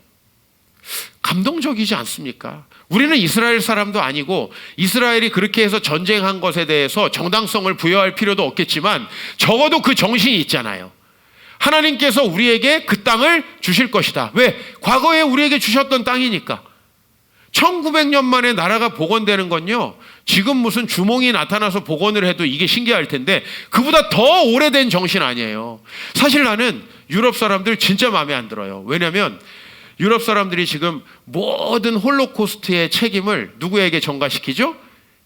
감동적이지 않습니까? 우리는 이스라엘 사람도 아니고 이스라엘이 그렇게 해서 전쟁한 것에 대해서 정당성을 부여할 필요도 없겠지만 적어도 그 정신이 있잖아요. 하나님께서 우리에게 그 땅을 주실 것이다. 왜? 과거에 우리에게 주셨던 땅이니까. 1900년 만에 나라가 복원되는 건요, 지금 무슨 주몽이 나타나서 복원을 해도 이게 신기할 텐데 그보다 더 오래된 정신 아니에요. 사실 나는 유럽 사람들 진짜 마음에 안 들어요. 왜냐하면 유럽 사람들이 지금 모든 홀로코스트의 책임을 누구에게 전가시키죠?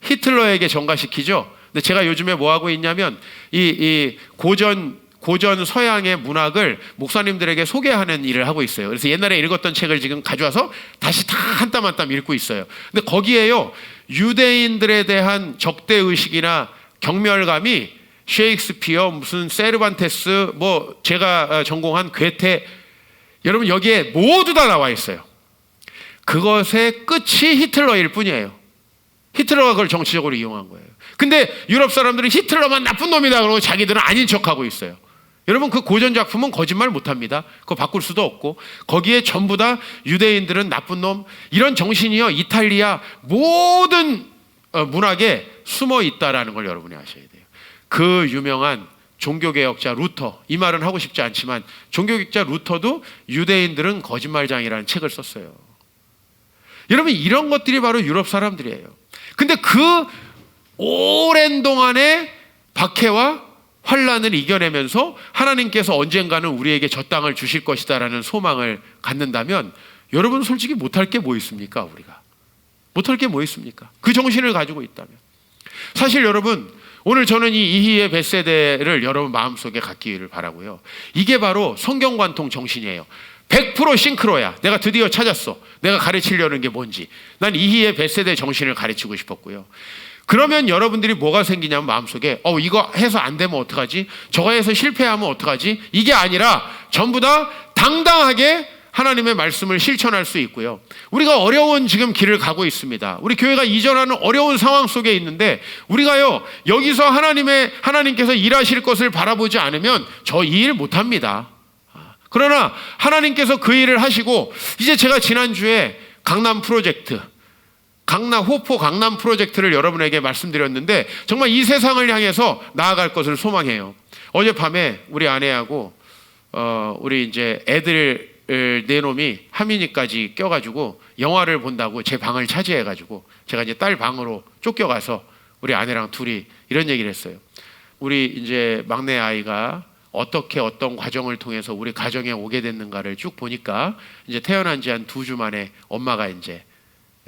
히틀러에게 전가시키죠. 근데 제가 요즘에 뭐 하고 있냐면 이 고전 서양의 문학을 목사님들에게 소개하는 일을 하고 있어요. 그래서 옛날에 읽었던 책을 지금 가져와서 다시 다 한 땀 한 땀 읽고 있어요. 근데 거기에요, 유대인들에 대한 적대의식이나 경멸감이 셰익스피어, 무슨 세르반테스, 뭐 제가 전공한 괴테, 여러분 여기에 모두 다 나와 있어요. 그것의 끝이 히틀러일 뿐이에요. 히틀러가 그걸 정치적으로 이용한 거예요. 근데 유럽 사람들은 히틀러만 나쁜 놈이다 그러고 자기들은 아닌 척하고 있어요. 여러분, 그 고전 작품은 거짓말 못합니다. 그거 바꿀 수도 없고 거기에 전부 다 유대인들은 나쁜 놈, 이런 정신이요 이탈리아 모든 문학에 숨어 있다라는 걸 여러분이 아셔야 돼요. 그 유명한 종교개혁자 루터, 이 말은 하고 싶지 않지만 종교개혁자 루터도 유대인들은 거짓말장이라는 책을 썼어요. 여러분, 이런 것들이 바로 유럽 사람들이에요. 근데 그 오랜 동안의 박해와 환란을 이겨내면서 하나님께서 언젠가는 우리에게 저 땅을 주실 것이다라는 소망을 갖는다면 여러분 솔직히 못할 게 뭐 있습니까? 우리가 못할 게 뭐 있습니까? 그 정신을 가지고 있다면. 사실 여러분, 오늘 저는 이 이희의 벳세대를 여러분 마음속에 갖기를 바라고요. 이게 바로 성경관통 정신이에요. 100% 싱크로야. 내가 드디어 찾았어. 내가 가르치려는 게 뭔지. 난 이희의 벳세대 정신을 가르치고 싶었고요. 그러면 여러분들이 뭐가 생기냐면 마음속에 이거 해서 안 되면 어떡하지? 저거 해서 실패하면 어떡하지? 이게 아니라 전부 다 당당하게 하나님의 말씀을 실천할 수 있고요. 우리가 어려운 지금 길을 가고 있습니다. 우리 교회가 이전하는 어려운 상황 속에 있는데 우리가요, 여기서 하나님께서 일하실 것을 바라보지 않으면 저 이 일 못합니다. 그러나 하나님께서 그 일을 하시고, 이제 제가 지난주에 강남 프로젝트, 호포 강남 프로젝트를 여러분에게 말씀드렸는데 정말 이 세상을 향해서 나아갈 것을 소망해요. 어젯밤에 우리 아내하고 우리 이제 애들 네 놈이 하민이까지 껴가지고 영화를 본다고 제 방을 차지해가지고 제가 이제 딸 방으로 쫓겨가서 우리 아내랑 둘이 이런 얘기를 했어요. 우리 이제 막내 아이가 어떻게 어떤 과정을 통해서 우리 가정에 오게 됐는가를 쭉 보니까 이제 태어난 지 한 2주 만에 엄마가 이제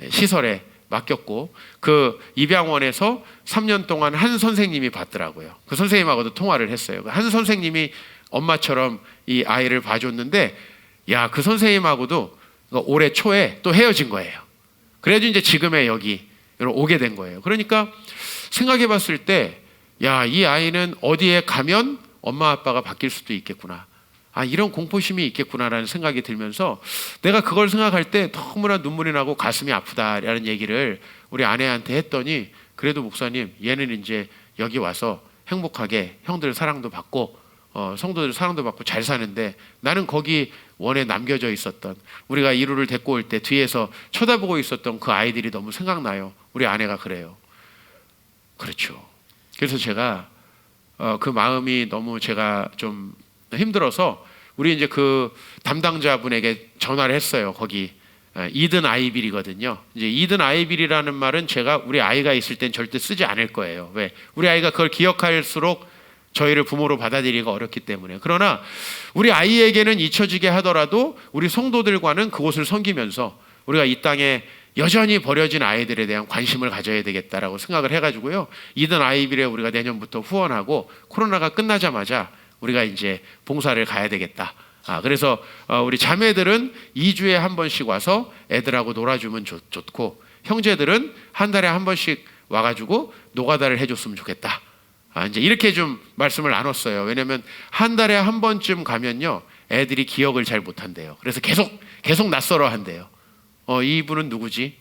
시설에 맡겼고 그 입양원에서 3년 동안 한 선생님이 봤더라고요. 그 선생님하고도 통화를 했어요. 한 선생님이 엄마처럼 이 아이를 봐줬는데 야, 그 선생님하고도 올해 초에 또 헤어진 거예요. 그래도 이제 지금의 여기 오게 된 거예요. 그러니까 생각해 봤을 때 야, 이 아이는 어디에 가면 엄마 아빠가 바뀔 수도 있겠구나. 아, 이런 공포심이 있겠구나라는 생각이 들면서 내가 그걸 생각할 때 너무나 눈물이 나고 가슴이 아프다라는 얘기를 우리 아내한테 했더니 그래도 목사님, 얘는 이제 여기 와서 행복하게 형들 사랑도 받고 성도들 사랑도 받고 잘 사는데 나는 거기 원에 남겨져 있었던 우리가 이루를 데리고 올 때 뒤에서 쳐다보고 있었던 그 아이들이 너무 생각나요. 우리 아내가 그래요. 그렇죠. 그래서 제가 그 마음이 너무 제가 좀 힘들어서 우리 이제 그 담당자분에게 전화를 했어요. 거기 이든 아이빌이거든요. 이제 이든 아이빌이라는 말은 제가 우리 아이가 있을 땐 절대 쓰지 않을 거예요. 왜? 우리 아이가 그걸 기억할수록 저희를 부모로 받아들이기가 어렵기 때문에. 그러나 우리 아이에게는 잊혀지게 하더라도 우리 성도들과는 그곳을 섬기면서 우리가 이 땅에 여전히 버려진 아이들에 대한 관심을 가져야 되겠다라고 생각을 해가지고요. 이든 아이빌에 우리가 내년부터 후원하고 코로나가 끝나자마자 우리가 이제 봉사를 가야 되겠다. 그래서 우리 자매들은 2주에 한 번씩 와서 애들하고 놀아주면 좋고 형제들은 한 달에 한 번씩 와가지고 노가다를 해줬으면 좋겠다. 이제 이렇게 좀 말씀을 나눴어요. 왜냐하면 한 달에 한 번쯤 가면요 애들이 기억을 잘 못한대요. 그래서 계속 낯설어 한대요. 이분은 누구지?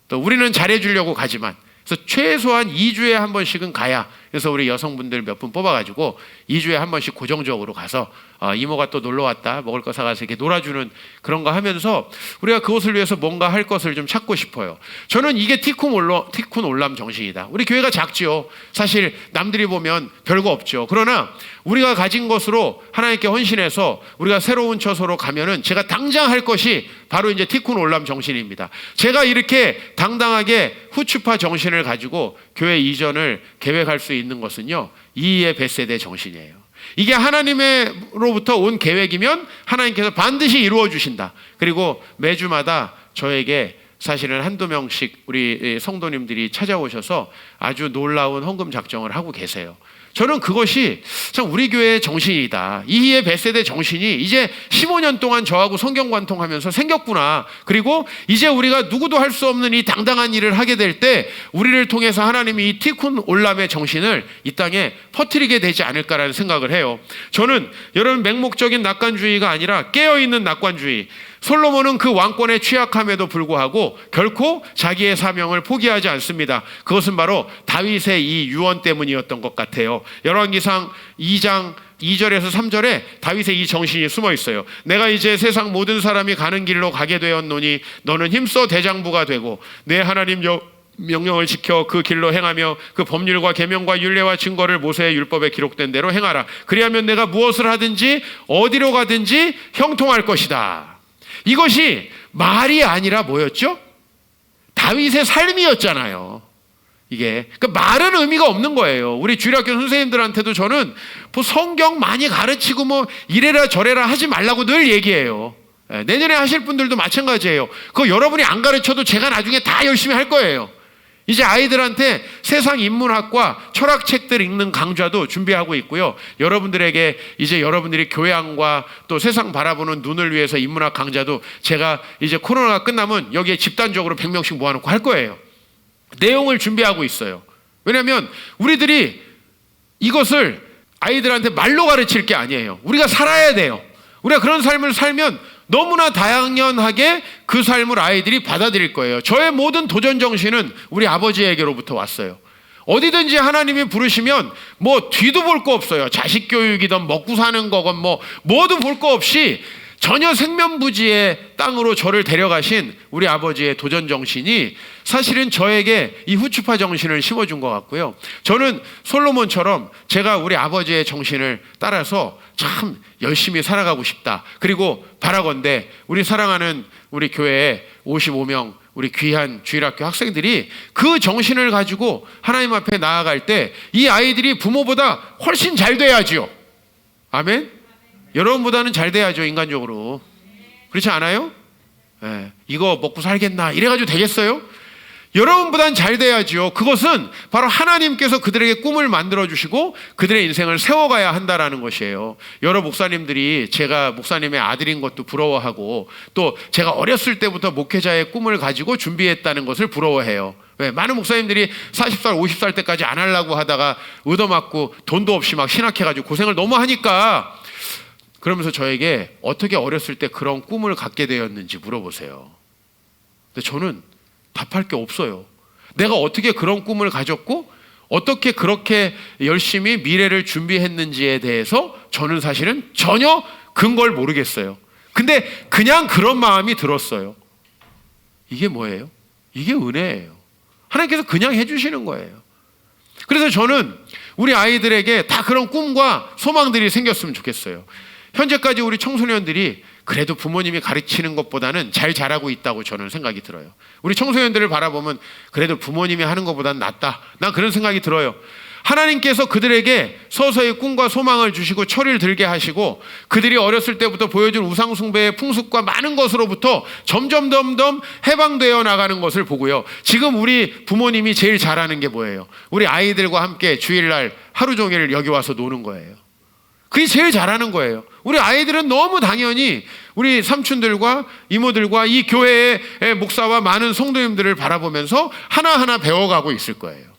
또 우리는 잘해주려고 가지만 그래서 최소한 2주에 한 번씩은 가야. 그래서 우리 여성분들 몇 분 뽑아가지고 2주에 한 번씩 고정적으로 가서 이모가 또 놀러 왔다 먹을 거 사가서 이렇게 놀아주는 그런 거 하면서 우리가 그것을 위해서 뭔가 할 것을 좀 찾고 싶어요. 저는 이게 티쿤 올람 정신이다. 우리 교회가 작지요. 사실 남들이 보면 별거 없죠. 그러나 우리가 가진 것으로 하나님께 헌신해서 우리가 새로운 처소로 가면은 제가 당장 할 것이 바로 이제 티쿤 올람 정신입니다. 제가 이렇게 당당하게 후추파 정신을 가지고 교회 이전을 계획할 수 있는 것은요 이의 벳세대 정신이에요. 이게 하나님으로부터 온 계획이면 하나님께서 반드시 이루어 주신다. 그리고 매주마다 저에게 사실은 한두 명씩 우리 성도님들이 찾아오셔서 아주 놀라운 헌금 작정을 하고 계세요. 저는 그것이 참 우리 교회의 정신이다. 이의 벳세대 정신이 이제 15년 동안 저하고 성경 관통하면서 생겼구나. 그리고 이제 우리가 누구도 할 수 없는 이 당당한 일을 하게 될 때 우리를 통해서 하나님이 이 티쿤 올람의 정신을 이 땅에 퍼뜨리게 되지 않을까라는 생각을 해요. 저는 여러분 맹목적인 낙관주의가 아니라 깨어있는 낙관주의. 솔로몬은 그 왕권에 취약함에도 불구하고 결코 자기의 사명을 포기하지 않습니다. 그것은 바로 다윗의 이 유언 때문이었던 것 같아요. 열왕기상 2장 2절에서 3절에 다윗의 이 정신이 숨어 있어요. 내가 이제 세상 모든 사람이 가는 길로 가게 되었노니 너는 힘써 대장부가 되고 내 하나님 명령을 지켜 그 길로 행하며 그 법률과 계명과 율례와 증거를 모세의 율법에 기록된 대로 행하라. 그리하면 내가 무엇을 하든지 어디로 가든지 형통할 것이다. 이것이 말이 아니라 뭐였죠? 다윗의 삶이었잖아요. 이게 그러니까 말은 의미가 없는 거예요. 우리 주일학교 선생님들한테도 저는 뭐 성경 많이 가르치고 뭐 이래라 저래라 하지 말라고 늘 얘기해요. 내년에 하실 분들도 마찬가지예요. 그거 여러분이 안 가르쳐도 제가 나중에 다 열심히 할 거예요. 이제 아이들한테 세상 인문학과 철학책들 읽는 강좌도 준비하고 있고요. 여러분들에게 이제 여러분들이 교양과 또 세상 바라보는 눈을 위해서 인문학 강좌도 제가 이제 코로나가 끝나면 여기에 집단적으로 100명씩 모아놓고 할 거예요. 내용을 준비하고 있어요. 왜냐하면 우리들이 이것을 아이들한테 말로 가르칠 게 아니에요. 우리가 살아야 돼요. 우리가 그런 삶을 살면 너무나 당연하게 그 삶을 아이들이 받아들일 거예요. 저의 모든 도전 정신은 우리 아버지에게로부터 왔어요. 어디든지 하나님이 부르시면 뭐 뒤도 볼 거 없어요. 자식 교육이든 먹고 사는 거건 뭐도 볼 거 없이 전혀 생면부지의 땅으로 저를 데려가신 우리 아버지의 도전 정신이 사실은 저에게 이 후추파 정신을 심어준 것 같고요. 저는 솔로몬처럼 제가 우리 아버지의 정신을 따라서 참 열심히 살아가고 싶다. 그리고 바라건대 우리 사랑하는 우리 교회에 55명 우리 귀한 주일학교 학생들이 그 정신을 가지고 하나님 앞에 나아갈 때 이 아이들이 부모보다 훨씬 잘 돼야지요. 아멘? 여러분보다는 잘 돼야죠, 인간적으로. 그렇지 않아요? 네. 이거 먹고 살겠나 이래가지고 되겠어요? 여러분보다는 잘 돼야죠. 그것은 바로 하나님께서 그들에게 꿈을 만들어주시고 그들의 인생을 세워가야 한다라는 것이에요. 여러 목사님들이 제가 목사님의 아들인 것도 부러워하고 또 제가 어렸을 때부터 목회자의 꿈을 가지고 준비했다는 것을 부러워해요. 왜? 많은 목사님들이 40살, 50살 때까지 안 하려고 하다가 얻어맞고 돈도 없이 막 신학해가지고 고생을 너무 하니까 그러면서 저에게 어떻게 어렸을 때 그런 꿈을 갖게 되었는지 물어보세요. 근데 저는 답할 게 없어요. 내가 어떻게 그런 꿈을 가졌고 어떻게 그렇게 열심히 미래를 준비했는지에 대해서 저는 사실은 전혀 근거를 모르겠어요. 근데 그냥 그런 마음이 들었어요. 이게 뭐예요? 이게 은혜예요. 하나님께서 그냥 해주시는 거예요. 그래서 저는 우리 아이들에게 다 그런 꿈과 소망들이 생겼으면 좋겠어요. 현재까지 우리 청소년들이 그래도 부모님이 가르치는 것보다는 잘 자라고 있다고 저는 생각이 들어요. 우리 청소년들을 바라보면 그래도 부모님이 하는 것보다는 낫다. 난 그런 생각이 들어요. 하나님께서 그들에게 서서히 꿈과 소망을 주시고 철을 들게 하시고 그들이 어렸을 때부터 보여준 우상숭배의 풍습과 많은 것으로부터 점점 해방되어 나가는 것을 보고요. 지금 우리 부모님이 제일 잘하는 게 뭐예요? 우리 아이들과 함께 주일날 하루 종일 여기 와서 노는 거예요. 그게 제일 잘하는 거예요. 우리 아이들은 너무 당연히 우리 삼촌들과 이모들과 이 교회의 목사와 많은 성도님들을 바라보면서 하나하나 배워가고 있을 거예요.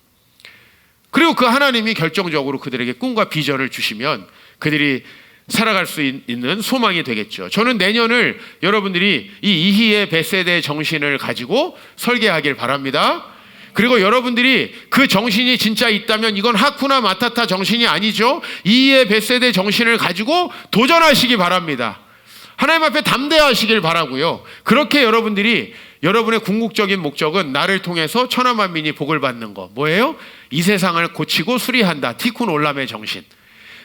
그리고 그 하나님이 결정적으로 그들에게 꿈과 비전을 주시면 그들이 살아갈 수 있는 소망이 되겠죠. 저는 내년을 여러분들이 이 이희의 벳세대 정신을 가지고 설계하길 바랍니다. 그리고 여러분들이 그 정신이 진짜 있다면 이건 하쿠나 마타타 정신이 아니죠. 이의 벳세대 정신을 가지고 도전하시기 바랍니다. 하나님 앞에 담대하시길 바라고요. 그렇게 여러분들이 여러분의 궁극적인 목적은 나를 통해서 천하만민이 복을 받는 거. 뭐예요? 이 세상을 고치고 수리한다. 티쿤 올람의 정신.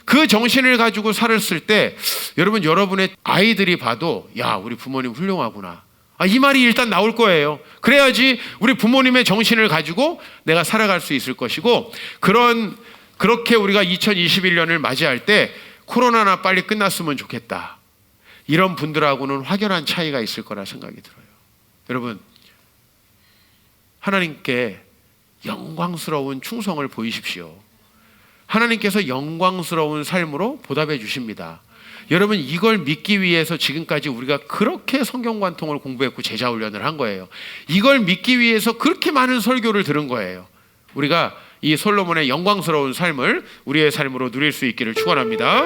그 정신을 가지고 살았을 때 여러분의 아이들이 봐도 야, 우리 부모님 훌륭하구나. 이 말이 일단 나올 거예요. 그래야지 우리 부모님의 정신을 가지고 내가 살아갈 수 있을 것이고 그렇게 우리가 2021년을 맞이할 때 코로나나 빨리 끝났으면 좋겠다. 이런 분들하고는 확연한 차이가 있을 거라 생각이 들어요. 여러분, 하나님께 영광스러운 충성을 보이십시오. 하나님께서 영광스러운 삶으로 보답해 주십니다. 여러분, 이걸 믿기 위해서 지금까지 우리가 그렇게 성경관통을 공부했고 제자훈련을 한 거예요. 이걸 믿기 위해서 그렇게 많은 설교를 들은 거예요. 우리가 이 솔로몬의 영광스러운 삶을 우리의 삶으로 누릴 수 있기를 축원합니다.